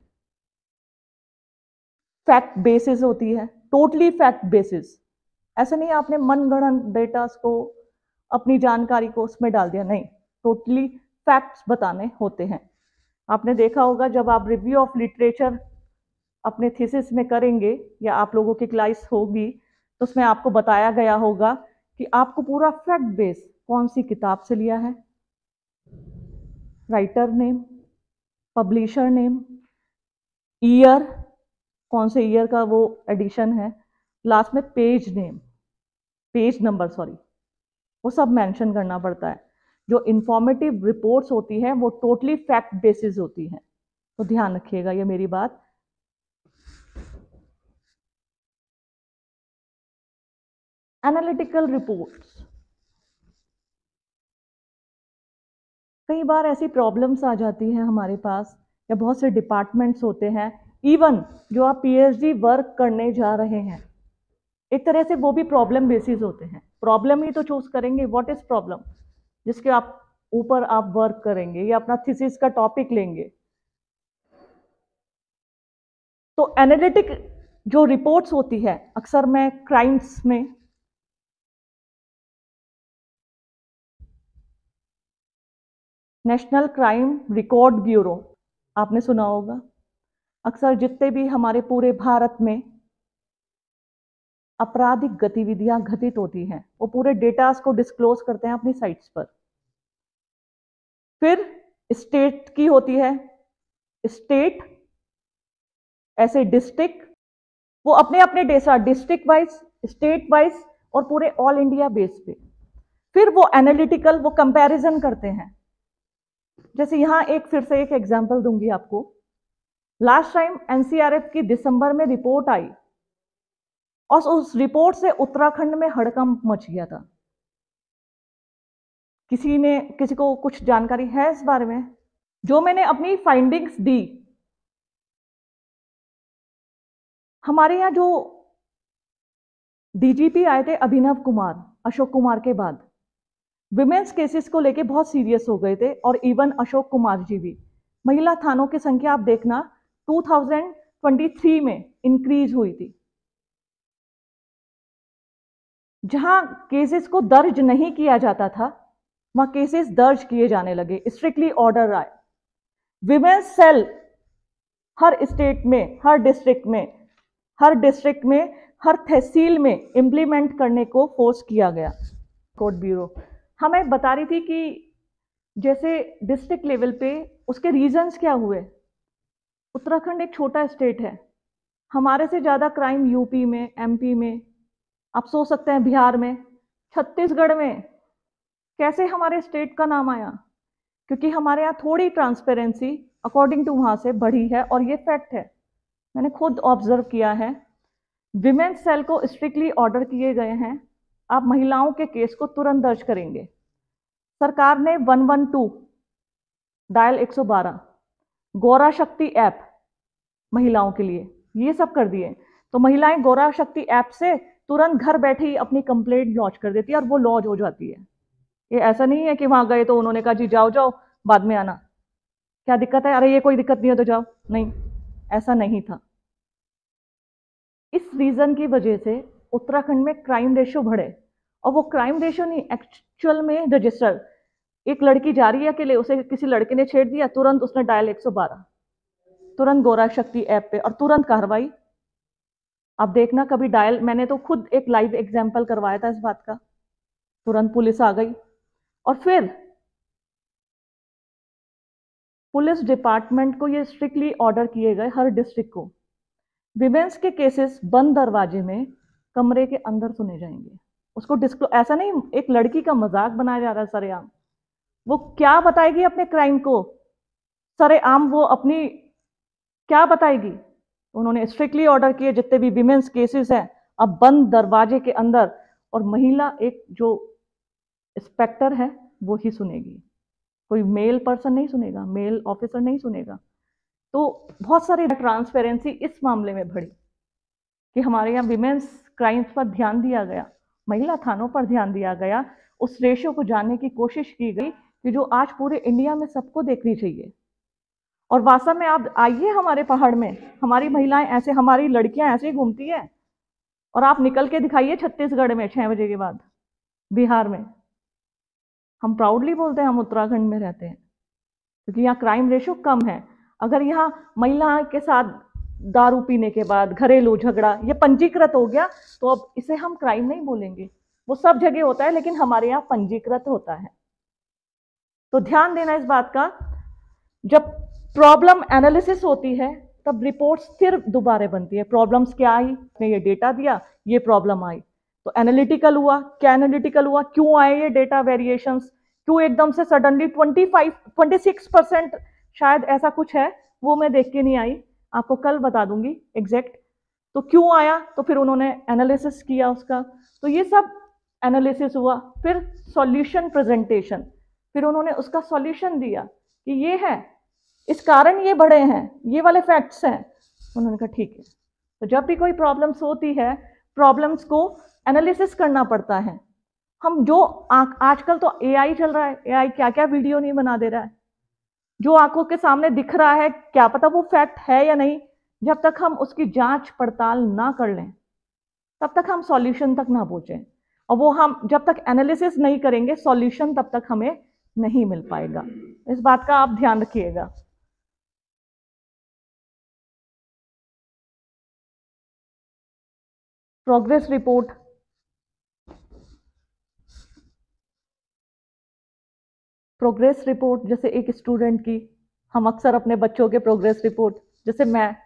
फैक्ट बेसिस होती है, टोटली फैक्ट बेसिस। ऐसा नहीं आपने मनगढ़ंत डेटा को, अपनी जानकारी को उसमें डाल दिया, नहीं, टोटली फैक्ट्स बताने होते हैं। आपने देखा होगा जब आप रिव्यू ऑफ लिटरेचर अपने थीसिस में करेंगे या आप लोगों की क्लास होगी तो उसमें आपको बताया गया होगा कि आपको पूरा फैक्ट बेस कौन सी किताब से लिया है, writer name, publisher name, year, कौन से ईयर का वो एडिशन है, लास्ट में page name, page number sorry, वो सब मेंशन करना पड़ता है। जो इंफॉर्मेटिव रिपोर्ट्स होती है वो टोटली फैक्ट बेसिस होती है, तो ध्यान रखिएगा ये मेरी बात। एनालिटिकल रिपोर्ट्स, कई बार ऐसी प्रॉब्लम्स आ जाती हैं हमारे पास, या बहुत से डिपार्टमेंट्स होते हैं, इवन जो आप पीएचडी वर्क करने जा रहे हैं, एक तरह से वो भी प्रॉब्लम बेसिस होते हैं। प्रॉब्लम ही तो चूज करेंगे, व्हाट इज प्रॉब्लम, जिसके आप ऊपर आप वर्क करेंगे या अपना थीसिस का टॉपिक लेंगे। तो एनालिटिक जो रिपोर्ट्स होती है, अक्सर मैं क्राइम्स में, नेशनल क्राइम रिकॉर्ड ब्यूरो आपने सुना होगा, अक्सर जितने भी हमारे पूरे भारत में आपराधिक गतिविधियां घटित होती हैं वो पूरे डेटास को डिस्क्लोज करते हैं अपनी साइट्स पर। फिर स्टेट की होती है, स्टेट ऐसे डिस्ट्रिक्ट, वो अपने अपने data district wise, state wise और पूरे ऑल इंडिया बेस पे। फिर वो एनालिटिकल, वो कंपैरिजन करते हैं। जैसे यहां एक फिर से एक एग्जांपल दूंगी आपको। लास्ट टाइम एनसीआरएफ की दिसंबर में रिपोर्ट आई और उस रिपोर्ट से उत्तराखंड में हड़कंप मच गया था। किसी को कुछ जानकारी है इस बारे में? जो मैंने अपनी फाइंडिंग्स दी, हमारे यहाँ जो डीजीपी आए थे अभिनव कुमार, अशोक कुमार के बाद, विमेन्स केसेस को लेके बहुत सीरियस हो गए थे, और इवन अशोक कुमार जी भी। महिला थानों की संख्या आप देखना 2023 में इंक्रीज हुई थी। जहां केसेस को दर्ज नहीं किया जाता था वहां केसेस दर्ज किए जाने लगे, स्ट्रिक्टली ऑर्डर आए। विमेन्स सेल हर स्टेट में, हर डिस्ट्रिक्ट में, हर तहसील में इंप्लीमेंट करने को फोर्स किया गया। कोर्ट ब्यूरो हमें बता रही थी कि जैसे डिस्ट्रिक्ट लेवल पे उसके रीजंस क्या हुए। उत्तराखंड एक छोटा स्टेट है, हमारे से ज्यादा क्राइम यूपी में, एमपी में, आप सोच सकते हैं बिहार में, छत्तीसगढ़ में। कैसे हमारे स्टेट का नाम आया? क्योंकि हमारे यहाँ थोड़ी ट्रांसपेरेंसी अकॉर्डिंग टू वहां से बढ़ी है, और ये फैक्ट है, मैंने खुद ऑब्जर्व किया है। विमेन्स सेल को स्ट्रिक्टली ऑर्डर किए गए हैं, आप महिलाओं के केस को तुरंत दर्ज करेंगे। सरकार ने 112 डायल 112 गौरा शक्ति ऐप महिलाओं के लिए ये सब कर दिए, तो महिलाएं गौरा शक्ति ऐप से तुरंत घर बैठे ही अपनी कंप्लेंट लॉन्च कर देती है और वो लॉन्च हो जाती है। ये ऐसा नहीं है कि वहां गए तो उन्होंने कहा जी जाओ जाओ बाद में आना, क्या दिक्कत है, अरे ये कोई दिक्कत नहीं है तो जाओ, नहीं, ऐसा नहीं था। इस रीजन की वजह से उत्तराखंड में क्राइम रेशियो बढ़े, और वो क्राइम रेशियो नहीं, एक्चुअल में रजिस्टर, एक लड़की जा रही है अकेले, उसे किसी लड़के ने छेड़ दिया, तुरंत उसने डायल 112, तुरंत गौरा शक्ति ऐप पे, और तुरंत कार्रवाई। अब देखना कभी डायल, मैंने तो खुद एक लाइव एग्जाम्पल करवाया था इस बात का, तुरंत पुलिस आ गई। और फिर पुलिस डिपार्टमेंट को ये स्ट्रिक्टली ऑर्डर किए गए हर डिस्ट्रिक्ट को, विमेंस के केसेस बंद दरवाजे में कमरे के अंदर सुने जाएंगे। उसको डिस्क्लोज, ऐसा नहीं एक लड़की का मजाक बनाया जा रहा है सरेआम। वो क्या बताएगी अपने क्राइम को सरेआम, वो अपनी क्या बताएगी? उन्होंने स्ट्रिक्टली ऑर्डर किए जितने भी विमेंस केसेस हैं अब बंद दरवाजे के अंदर, और महिला एक जो इंस्पेक्टर है वो ही सुनेगी, कोई मेल पर्सन नहीं सुनेगा, मेल ऑफिसर नहीं सुनेगा। तो बहुत सारी ट्रांसपेरेंसी इस मामले में बढ़ी कि हमारे यहाँ विमेंस क्राइम्स पर ध्यान दिया गया, महिला थानों पर ध्यान दिया गया, उस रेशियो को जानने की कोशिश की गई कि जो आज पूरे इंडिया में सबको देखनी चाहिए। और वास्तव में आप आइए हमारे पहाड़ में, हमारी महिलाएं ऐसे, हमारी लड़कियां ऐसे ही घूमती हैं, और आप निकल के दिखाइए छत्तीसगढ़ में 6 बजे के बाद, बिहार में। हम प्राउडली बोलते हैं हम उत्तराखंड में रहते हैं, क्योंकि यहाँ क्राइम रेशियो कम है। अगर यहाँ महिला के साथ दारू पीने के बाद घरेलू झगड़ा ये पंजीकृत हो गया, तो अब इसे हम क्राइम नहीं बोलेंगे, वो सब जगह होता है लेकिन हमारे यहाँ पंजीकृत होता है। तो ध्यान देना इस बात का, जब प्रॉब्लम एनालिसिस होती है तब रिपोर्ट्स फिर दोबारा बनती है। प्रॉब्लम्स क्या आई, ने ये डेटा दिया, ये प्रॉब्लम आई, तो एनालिटिकल हुआ, क्या एनालिटिकल हुआ, क्यों आए ये डेटा वेरिएशंस, क्यों एकदम से सडनली 26% शायद ऐसा कुछ है, वो मैं देख के नहीं आई, आपको कल बता दूंगी एग्जैक्ट। तो क्यों आया, तो फिर उन्होंने एनालिसिस किया उसका, तो ये सब एनालिसिस हुआ। फिर सॉल्यूशन प्रेजेंटेशन, फिर उन्होंने उसका सॉल्यूशन दिया कि ये है, इस कारण ये बढ़े हैं, ये वाले फैक्ट्स हैं। उन्होंने कहा ठीक है। तो जब भी कोई प्रॉब्लम्स होती है, प्रॉब्लम्स को एनालिसिस करना पड़ता है। हम जो आजकल तो एआई चल रहा है, एआई क्या क्या वीडियो नहीं बना दे रहा है, जो आंखों के सामने दिख रहा है क्या पता वो फैक्ट है या नहीं। जब तक हम उसकी जांच पड़ताल ना कर लें तब तक हम सॉल्यूशन तक ना पहुंचे, और वो हम जब तक एनालिसिस नहीं करेंगे सॉल्यूशन तब तक हमें नहीं मिल पाएगा। इस बात का आप ध्यान रखिएगा। प्रोग्रेस रिपोर्ट, प्रोग्रेस रिपोर्ट जैसे एक स्टूडेंट की, हम अक्सर अपने बच्चों के प्रोग्रेस रिपोर्ट, जैसे मैं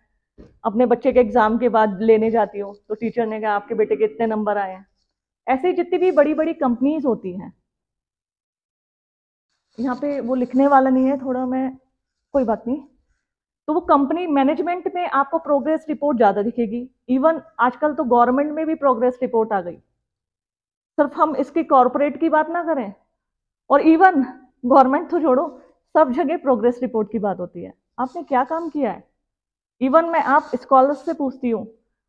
अपने बच्चे के एग्जाम के बाद लेने जाती हूँ तो टीचर ने कहा आपके बेटे के इतने नंबर आए हैं। ऐसे ही जितनी भी बड़ी बड़ी कंपनीज होती हैं, यहाँ पे वो लिखने वाला नहीं है थोड़ा, मैं कोई बात नहीं, तो वो कंपनी मैनेजमेंट में आपको प्रोग्रेस रिपोर्ट ज़्यादा दिखेगी। इवन आजकल तो गवर्नमेंट में भी प्रोग्रेस रिपोर्ट आ गई, सिर्फ हम इसकी कॉरपोरेट की बात ना करें, और इवन गवर्नमेंट तो छोड़ो, सब जगह प्रोग्रेस रिपोर्ट की बात होती है, आपने क्या काम किया है। इवन मैं आप स्कॉलर्स से पूछती हूँ,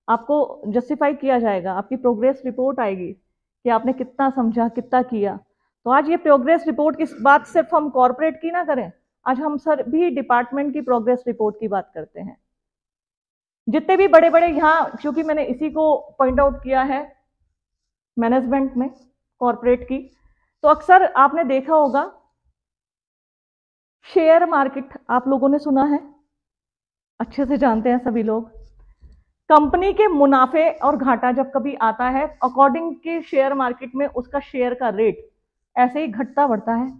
आपको जस्टिफाई किया जाएगा, आपकी प्रोग्रेस रिपोर्ट आएगी कि आपने कितना समझा, कितना किया। तो आज ये प्रोग्रेस रिपोर्ट की बात सिर्फ हम कॉरपोरेट की ना करें, आज हम सभी डिपार्टमेंट की प्रोग्रेस रिपोर्ट की बात करते हैं। जितने भी बड़े बड़े यहाँ, क्योंकि मैंने इसी को पॉइंट आउट किया है मैनेजमेंट में कॉरपोरेट की, तो अक्सर आपने देखा होगा शेयर मार्केट, आप लोगों ने सुना है, अच्छे से जानते हैं सभी लोग। कंपनी के मुनाफे और घाटा जब कभी आता है, अकॉर्डिंग के शेयर मार्केट में उसका शेयर का रेट ऐसे ही घटता बढ़ता है।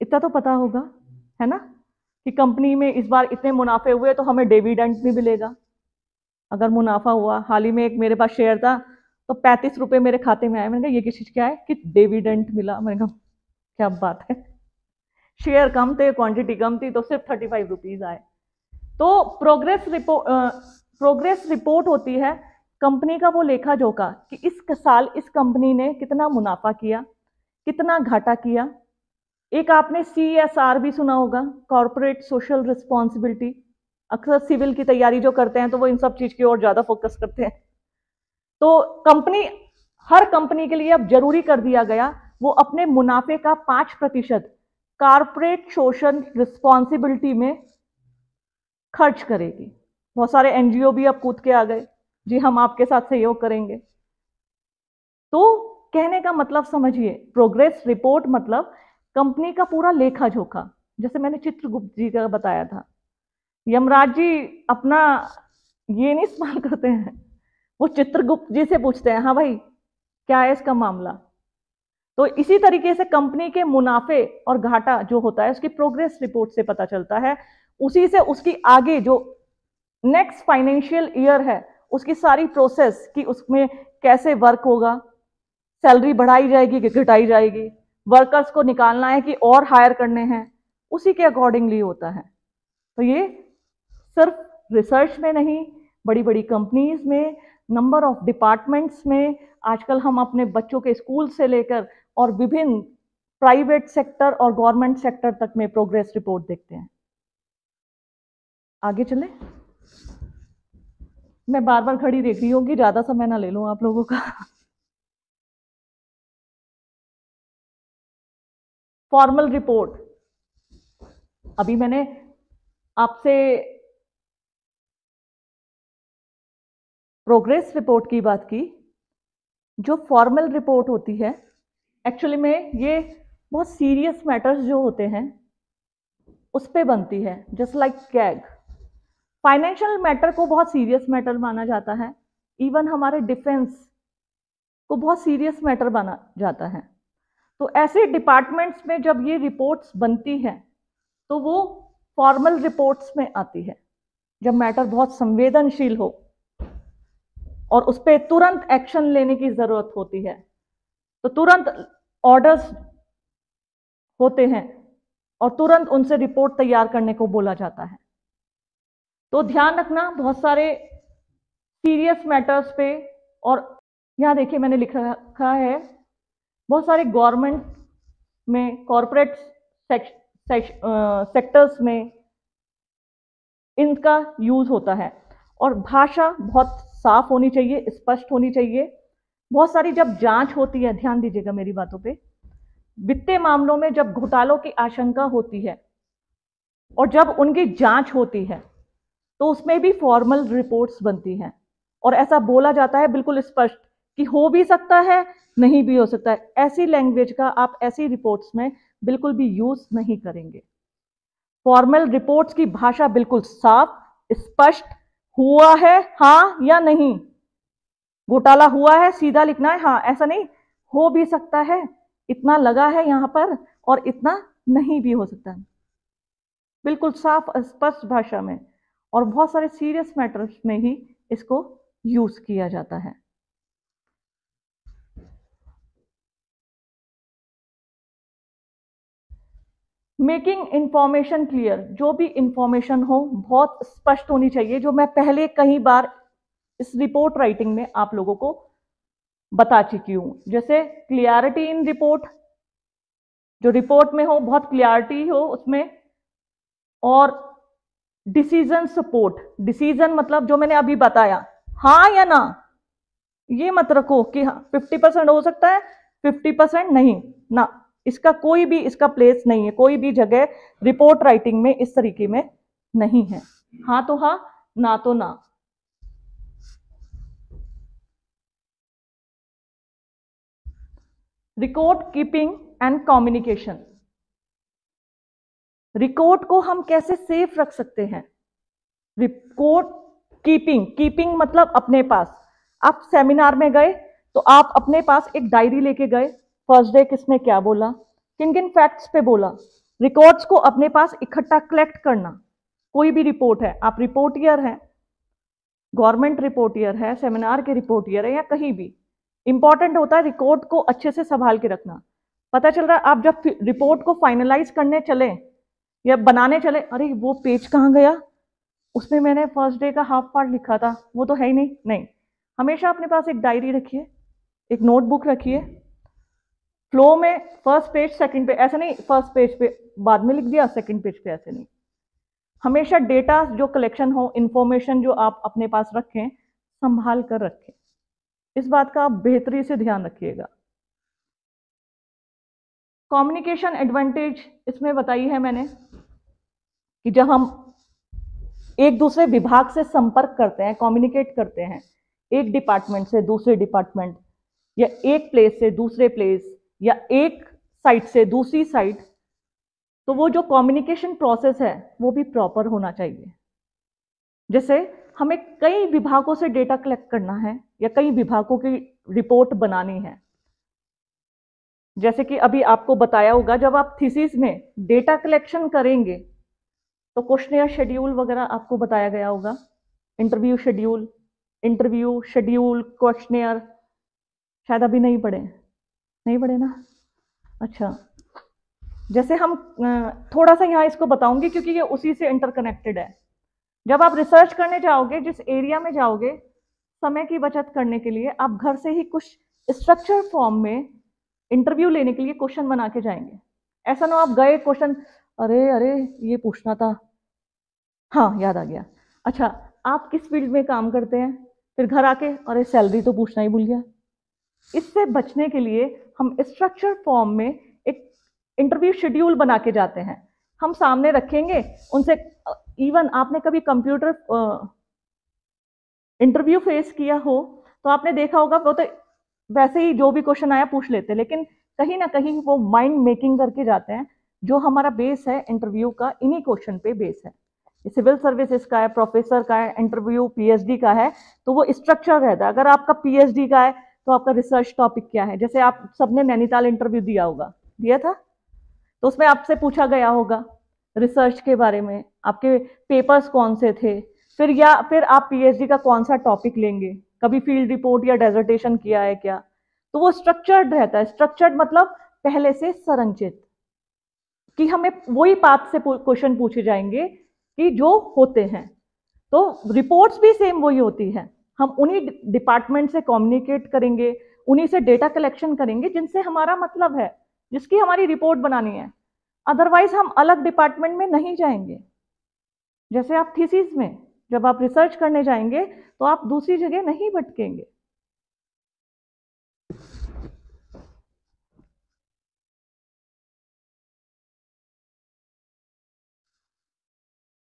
इतना तो पता होगा, है ना, कि कंपनी में इस बार इतने मुनाफे हुए तो हमें डिविडेंड भी मिलेगा। अगर मुनाफा हुआ, हाल ही में एक मेरे पास शेयर था तो 35 रुपए मेरे खाते में आए, मैंने कहा ये किस चीज क्या है, कि डिविडेंड मिला। मैंने कहा क्या बात है, शेयर कम थे, क्वांटिटी कम थी, तो सिर्फ 35 रुपीज आए। तो प्रोग्रेस रिपोर्ट होती है कंपनी का वो लेखा जोखा कि इस साल इस कंपनी ने कितना मुनाफा किया, कितना घाटा किया। एक आपने CSR भी सुना होगा, कॉर्पोरेट सोशल रिस्पॉन्सिबिलिटी। अक्सर सिविल की तैयारी जो करते हैं तो वो इन सब चीज की ओर ज्यादा फोकस करते हैं। तो कंपनी, हर कंपनी के लिए अब जरूरी कर दिया गया वो अपने मुनाफे का 5% कॉर्पोरेट सोशल रिस्पॉन्सिबिलिटी में खर्च करेगी। बहुत सारे NGO भी अब कूद के आ गए, जी हम आपके साथ सहयोग करेंगे। तो कहने का मतलब समझिए, प्रोग्रेस रिपोर्ट मतलब कंपनी का पूरा लेखा जोखा। जैसे मैंने चित्रगुप्त जी का बताया था, यमराज जी अपना ये नहीं इस्तेमाल करते हैं, वो चित्रगुप्त जी से पूछते हैं, हाँ भाई क्या है इसका मामला। तो इसी तरीके से कंपनी के मुनाफे और घाटा जो होता है उसकी प्रोग्रेस रिपोर्ट से पता चलता है। उसी से उसकी आगे जो नेक्स्ट फाइनेंशियल ईयर है उसकी सारी प्रोसेस कि उसमें कैसे वर्क होगा, सैलरी बढ़ाई जाएगी कि घटाई जाएगी, वर्कर्स को निकालना है कि और हायर करने हैं, उसी के अकॉर्डिंगली होता है। तो ये सिर्फ रिसर्च में नहीं, बड़ी बड़ी कंपनीज में, नंबर ऑफ डिपार्टमेंट्स में, आजकल हम अपने बच्चों के स्कूल से लेकर और विभिन्न प्राइवेट सेक्टर और गवर्नमेंट सेक्टर तक में प्रोग्रेस रिपोर्ट देखते हैं। आगे चलें। मैं बार बार घड़ी देख रही हूँ कि ज्यादा समय ना ले लूं आप लोगों का। फॉर्मल रिपोर्ट, अभी मैंने आपसे प्रोग्रेस रिपोर्ट की बात की। जो फॉर्मल रिपोर्ट होती है एक्चुअली में ये बहुत सीरियस मैटर्स जो होते हैं उस पे बनती है, just like CAG. Financial matter को बहुत सीरियस मैटर माना जाता है, इवन हमारे डिफेंस को बहुत सीरियस मैटर माना जाता है। तो ऐसे डिपार्टमेंट्स में जब ये रिपोर्ट्स बनती हैं तो वो फॉर्मल रिपोर्ट्स में आती है, जब मैटर बहुत संवेदनशील हो और उस पर तुरंत एक्शन लेने की जरूरत होती है, तो तुरंत ऑर्डर्स होते हैं और तुरंत उनसे रिपोर्ट तैयार करने को बोला जाता है। तो ध्यान रखना बहुत सारे सीरियस मैटर्स पे, और यहां देखिए मैंने लिखा रखा है बहुत सारे गवर्नमेंट में, कॉरपोरेट सेक्टर्स में इनका यूज होता है। और भाषा बहुत साफ होनी चाहिए, स्पष्ट होनी चाहिए। बहुत सारी जब जांच होती है, ध्यान दीजिएगा मेरी बातों पे, वित्तीय मामलों में जब घोटालों की आशंका होती है और जब उनकी जांच होती है तो उसमें भी फॉर्मल रिपोर्ट्स बनती हैं और ऐसा बोला जाता है बिल्कुल स्पष्ट कि हो भी सकता है, नहीं भी हो सकता है। ऐसी लैंग्वेज का आप ऐसी रिपोर्ट्स में बिल्कुल भी यूज नहीं करेंगे। फॉर्मल रिपोर्ट्स की भाषा बिल्कुल साफ स्पष्ट, हुआ है हाँ या नहीं, घोटाला हुआ है सीधा लिखना है हाँ, ऐसा नहीं हो भी सकता है, इतना लगा है यहां पर और इतना नहीं भी हो सकता है, बिल्कुल साफ स्पष्ट भाषा में। और बहुत सारे सीरियस मैटर्स में ही इसको यूज किया जाता है। मेकिंग इंफॉर्मेशन क्लियर, जो भी इंफॉर्मेशन हो बहुत स्पष्ट होनी चाहिए, जो मैं पहले कई बार इस रिपोर्ट राइटिंग में आप लोगों को बता चुकी हूं। जैसे क्लियरिटी इन रिपोर्ट, जो रिपोर्ट में हो बहुत क्लियरिटी हो उसमें। और डिसीजन सपोर्ट, डिसीजन मतलब जो मैंने अभी बताया हाँ या ना, ये मत रखो कि हाँ 50% हो सकता है 50% नहीं ना, इसका कोई भी इसका प्लेस नहीं है, कोई भी जगह रिपोर्ट राइटिंग में इस तरीके में नहीं है। हाँ तो हाँ, ना तो ना। Record keeping and communication, record को हम कैसे सेफ रख सकते हैं। रिकॉर्ड कीपिंग, कीपिंग मतलब अपने पास। आप सेमिनार में गए तो आप अपने पास एक डायरी लेके गए, फर्स्ट डे किसने क्या बोला, किन किन फैक्ट्स पे बोला, रिकॉर्ड्स को अपने पास इकट्ठा कलेक्ट करना। कोई भी रिपोर्ट है, आप रिपोर्टियर हैं, गवर्नमेंट रिपोर्टियर है, सेमिनार के रिपोर्टियर है या कहीं भी, इंपॉर्टेंट होता है रिकॉर्ड को अच्छे से संभाल के रखना। पता चल रहा है आप जब रिपोर्ट को फाइनलाइज करने चले या बनाने चले, अरे वो पेज कहाँ गया, उसमें मैंने फर्स्ट डे का हाफ पार्ट लिखा था, वो तो है ही नहीं। नहीं, हमेशा अपने पास एक डायरी रखिए, एक नोटबुक रखिए, फ्लो में फर्स्ट पेज सेकंड पे, ऐसा नहीं फर्स्ट पेज पे बाद में लिख दिया सेकंड पेज पे, ऐसे नहीं। हमेशा डेटा जो कलेक्शन हो, इंफॉर्मेशन जो आप अपने पास रखें, संभाल कर रखें। इस बात का आप बेहतरी से ध्यान रखिएगा। कम्युनिकेशन एडवांटेज इसमें बताई है मैंने कि जब हम एक दूसरे विभाग से संपर्क करते हैं, कम्युनिकेट करते हैं, एक डिपार्टमेंट से दूसरे डिपार्टमेंट या एक प्लेस से दूसरे प्लेस या एक साइट से दूसरी साइट, तो वो जो कम्युनिकेशन प्रोसेस है वो भी प्रॉपर होना चाहिए। जैसे हमें कई विभागों से डेटा कलेक्ट करना है या कई विभागों की रिपोर्ट बनानी है। जैसे कि अभी आपको बताया होगा, जब आप थीसिस में डेटा कलेक्शन करेंगे तो क्वेश्चनियर शेड्यूल वगैरह आपको बताया गया होगा, इंटरव्यू शेड्यूल क्वेश्चनियर, शायद अभी नहीं पढ़े ना। अच्छा, जैसे हम थोड़ा सा यहाँ इसको बताऊंगी क्योंकि ये उसी से इंटरकनेक्टेड है। जब आप रिसर्च करने जाओगे, जिस एरिया में जाओगे, समय की बचत करने के लिए आप घर से ही कुछ स्ट्रक्चर फॉर्म में इंटरव्यू लेने के लिए क्वेश्चन बना के जाएंगे। ऐसा ना आप गए क्वेश्चन, अरे ये पूछना था, हाँ याद आ गया, अच्छा आप किस फील्ड में काम करते हैं, फिर घर आके अरे सैलरी तो पूछना ही भूल गया। इससे बचने के लिए हम स्ट्रक्चर फॉर्म में एक इंटरव्यू शेड्यूल बना के जाते हैं, हम सामने रखेंगे उनसे। इवन आपने कभी कंप्यूटर इंटरव्यू फेस किया हो तो आपने देखा होगा, वो तो वैसे ही जो भी क्वेश्चन आया पूछ लेते, लेकिन कहीं ना कहीं वो माइंड मेकिंग करके जाते हैं। जो हमारा बेस है इंटरव्यू का, इन्हीं क्वेश्चन पे बेस है। सिविल सर्विसेज का है, प्रोफेसर का है, इंटरव्यू पीएचडी का है, तो वो स्ट्रक्चर रहता है। अगर आपका पीएचडी का है तो आपका रिसर्च टॉपिक क्या है। जैसे आप सबने नैनीताल इंटरव्यू दिया होगा, दिया था, तो उसमें आपसे पूछा गया होगा रिसर्च के बारे में, आपके पेपर्स कौन से थे, फिर आप पीएचडी का कौन सा टॉपिक लेंगे, कभी फील्ड रिपोर्ट या डेजर्टेशन किया है क्या। तो वो स्ट्रक्चर्ड रहता है। स्ट्रक्चर्ड मतलब पहले से संरचित, कि हमें वही पाथ से क्वेश्चन पूछे जाएंगे कि जो होते हैं। तो रिपोर्ट्स भी सेम वही होती है। हम उन्हीं डिपार्टमेंट से कम्युनिकेट करेंगे, उन्हीं से डेटा कलेक्शन करेंगे जिनसे हमारा मतलब है, जिसकी हमारी रिपोर्ट बनानी है। अदरवाइज हम अलग डिपार्टमेंट में नहीं जाएंगे। जैसे आप थीसिस में जब आप रिसर्च करने जाएंगे तो आप दूसरी जगह नहीं भटकेंगे।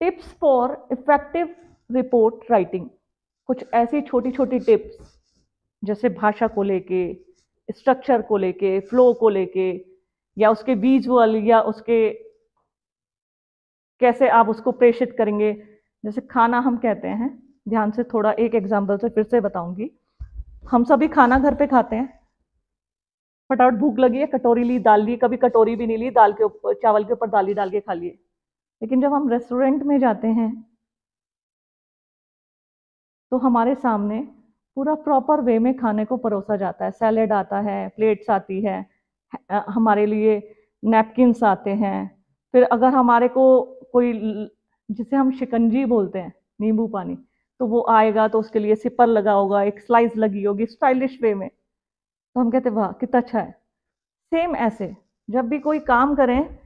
Tips for effective report writing, कुछ ऐसी छोटी छोटी टिप्स, जैसे भाषा को लेके, स्ट्रक्चर को लेके, फ्लो को लेके, या उसके विजुअल, या उसके कैसे आप उसको प्रेषित करेंगे। जैसे खाना हम कहते हैं, ध्यान से, थोड़ा एक एग्जांपल से फिर से बताऊंगी। हम सभी खाना घर पे खाते हैं, फटाफट भूख लगी है, कटोरी ली, दाल ली, कभी कटोरी भी नहीं ली, दाल के ऊपर, चावल के ऊपर दाल ही डाल के खा लिए। लेकिन जब हम रेस्टोरेंट में जाते हैं तो हमारे सामने पूरा प्रॉपर वे में खाने को परोसा जाता है। सैलेड आता है, प्लेट्स आती है, हमारे लिए नैपकिन्स आते हैं। फिर अगर हमारे को कोई, जिसे हम शिकंजी बोलते हैं, नींबू पानी, तो वो आएगा तो उसके लिए सिपर लगा होगा, एक स्लाइस लगी होगी स्टाइलिश वे में, तो हम कहते वाह कितना अच्छा है। सेम ऐसे जब भी कोई काम करें,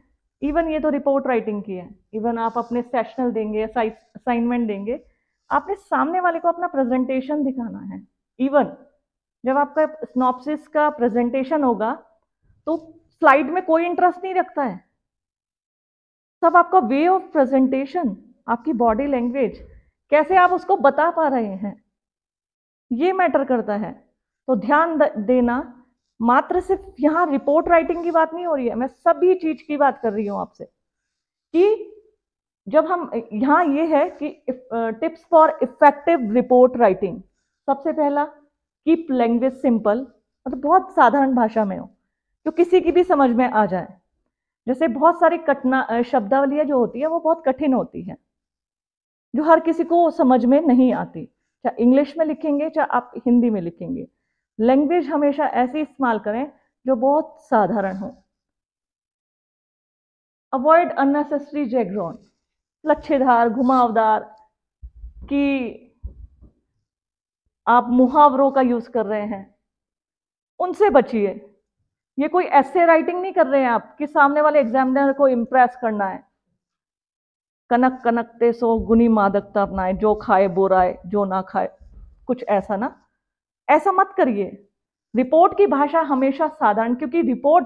इवन ये तो रिपोर्ट राइटिंग की है, इवन आप अपने सेशनल देंगे, असाइनमेंट देंगे, आपने सामने वाले को अपना प्रेजेंटेशन दिखाना है। इवन जब आपका सिनॉप्सिस का प्रेजेंटेशन होगा तो स्लाइड में कोई इंटरेस्ट नहीं रखता है, सब आपका वे ऑफ प्रेजेंटेशन, आपकी बॉडी लैंग्वेज, कैसे आप उसको बता पा रहे हैं, ये मैटर करता है। तो ध्यान देना, मात्र सिर्फ यहाँ रिपोर्ट राइटिंग की बात नहीं हो रही है, मैं सभी चीज की बात कर रही हूं आपसे, कि जब हम यहाँ ये है कि tips for effective report writing, सबसे पहला कीप लैंग्वेज सिंपल, मतलब बहुत साधारण भाषा में हो जो किसी की भी समझ में आ जाए। जैसे बहुत सारी शब्दावलियां जो होती है वो बहुत कठिन होती है, जो हर किसी को समझ में नहीं आती, चाहे इंग्लिश में लिखेंगे चाहे आप हिंदी में लिखेंगे। लैंग्वेज हमेशा ऐसी इस्तेमाल करें जो बहुत साधारण हो। अवॉइड अननेसेसरी जैगरॉन, लच्छेदार, घुमावदार, कि आप मुहावरों का यूज कर रहे हैं, उनसे बचिए। ये कोई ऐसे राइटिंग नहीं कर रहे हैं आप कि सामने वाले एग्जामिनर को इंप्रेस करना है। कनक कनकते सो गुनी मादकता अपनाए, जो खाए बोराए जो ना खाए, कुछ ऐसा ना, ऐसा मत करिए। रिपोर्ट की भाषा हमेशा साधारण, क्योंकि रिपोर्ट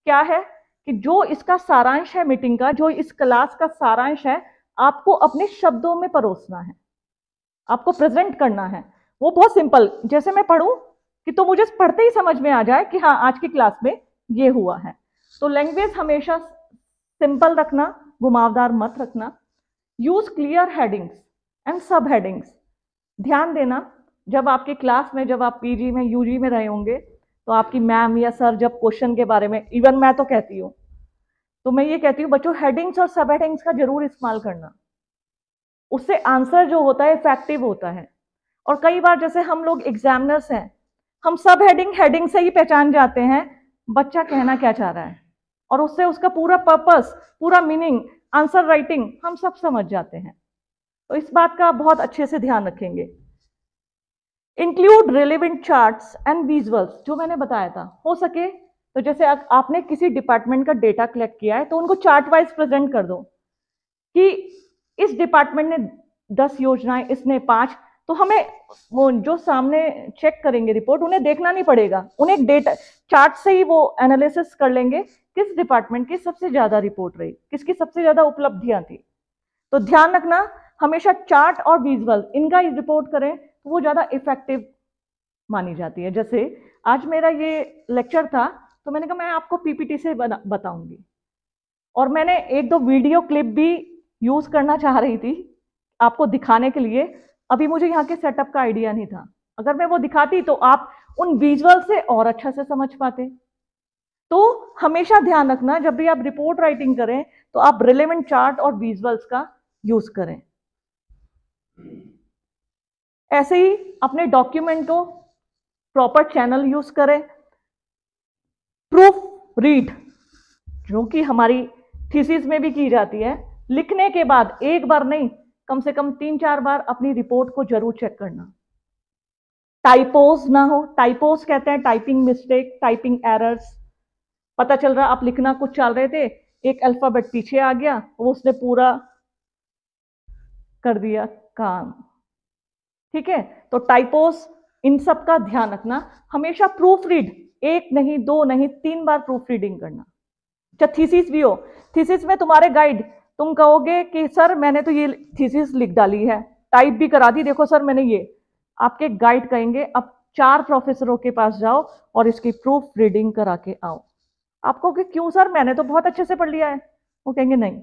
क्या है कि जो इसका सारांश है मीटिंग का, जो इस क्लास का सारांश है, आपको अपने शब्दों में परोसना है, आपको प्रेजेंट करना है। वो बहुत सिंपल, जैसे मैं पढ़ूं कि तो मुझे पढ़ते ही समझ में आ जाए कि हाँ आज की क्लास में ये हुआ है। तो लैंग्वेज हमेशा सिंपल रखना, घुमावदार मत रखना। यूज क्लियर हेडिंग्स एंड सब हेडिंग्स, ध्यान देना जब आपके क्लास में, जब आप पीजी में, यूजी में रहे होंगे, तो आपकी मैम या सर जब क्वेश्चन के बारे में, इवन मैं तो कहती हूँ, तो मैं ये कहती हूँ बच्चों हेडिंग्स और सब हेडिंग्स का जरूर इस्तेमाल करना, उससे आंसर जो होता है इफेक्टिव होता है। और कई बार जैसे हम लोग एग्जामिनर्स हैं, हम सब हेडिंग से ही पहचान जाते हैं बच्चा कहना क्या चाह रहा है, और उससे उसका पूरा पर्पस, पूरा मीनिंग, आंसर राइटिंग हम सब समझ जाते हैं। तो इस बात का बहुत अच्छे से ध्यान रखेंगे। Include relevant charts and visuals, जो मैंने बताया था, हो सके तो जैसे आपने किसी डिपार्टमेंट का डेटा कलेक्ट किया है तो उनको चार्ट वाइज प्रेजेंट कर दो कि इस डिपार्टमेंट ने 10 योजनाएं, इसने 5, तो हमें वो जो सामने चेक करेंगे रिपोर्ट, उन्हें देखना नहीं पड़ेगा, उन्हें डेटा चार्ट से ही वो एनालिसिस कर लेंगे किस डिपार्टमेंट की सबसे ज्यादा रिपोर्ट रही, किसकी सबसे ज्यादा उपलब्धियां थी। तो ध्यान रखना हमेशा चार्ट और विजुअल इनका रिपोर्ट करें तो वो ज्यादा इफेक्टिव मानी जाती है। जैसे आज मेरा ये लेक्चर था तो मैंने कहा मैं आपको पीपीटी से बताऊंगी, और मैंने एक दो वीडियो क्लिप भी यूज करना चाह रही थी आपको दिखाने के लिए। अभी मुझे यहाँ के सेटअप का आइडिया नहीं था, अगर मैं वो दिखाती तो आप उन विजुअल से और अच्छा से समझ पाते। तो हमेशा ध्यान रखना जब भी आप रिपोर्ट राइटिंग करें तो आप रिलेवेंट चार्ट और विजुअल्स का यूज करें। ऐसे ही अपने डॉक्यूमेंट को प्रॉपर चैनल यूज करें। प्रूफ रीड, जो कि हमारी थीसिस में भी की जाती है, लिखने के बाद एक बार नहीं, कम से कम 3-4 बार अपनी रिपोर्ट को जरूर चेक करना। टाइपोज ना हो, टाइपोज कहते हैं टाइपिंग मिस्टेक, टाइपिंग एरर्स। पता चल रहा आप लिखना कुछ चल रहे थे, एक अल्फाबेट पीछे आ गया, वो उसने पूरा कर दिया काम। ठीक है, तो टाइपोज, इन सब का ध्यान रखना। हमेशा प्रूफ रीड, एक नहीं, दो नहीं, 3 बार प्रूफ रीडिंग करना। चाहे थीसिस भी हो, थीसिस में तुम्हारे गाइड, तुम कहोगे कि सर मैंने तो ये थीसिस लिख डाली है, टाइप भी करा दी, देखो सर मैंने ये, आपके गाइड कहेंगे अब 4 प्रोफेसरों के पास जाओ और इसकी प्रूफ रीडिंग करा के आओ। आप कहोगे क्यों सर, मैंने तो बहुत अच्छे से पढ़ लिया है। वो कहेंगे नहीं,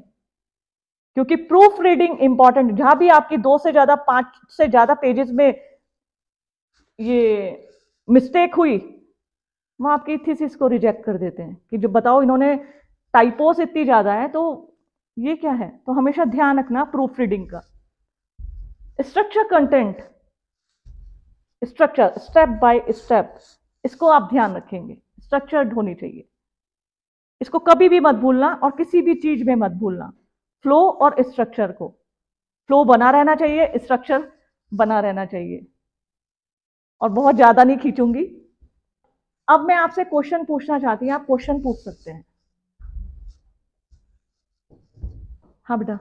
क्योंकि प्रूफ रीडिंग इंपॉर्टेंट, जहां भी आपकी 2 से ज्यादा, 5 से ज्यादा पेजेस में ये मिस्टेक हुई, वहां आपकी थीसिस को रिजेक्ट कर देते हैं कि जो बताओ इन्होंने टाइपोस इतनी ज्यादा है तो ये क्या है। तो हमेशा ध्यान रखना प्रूफ रीडिंग का। Structure content, structure step by step, इसको आप ध्यान रखेंगे, स्ट्रक्चर्ड होनी चाहिए, इसको कभी भी मत भूलना और किसी भी चीज में मत भूलना। फ्लो और स्ट्रक्चर को, फ्लो बना रहना चाहिए, स्ट्रक्चर बना रहना चाहिए। और बहुत ज्यादा नहीं खींचूंगी। अब मैं आपसे क्वेश्चन पूछना चाहती हूँ, आप क्वेश्चन पूछ सकते हैं। हाँ बेटा।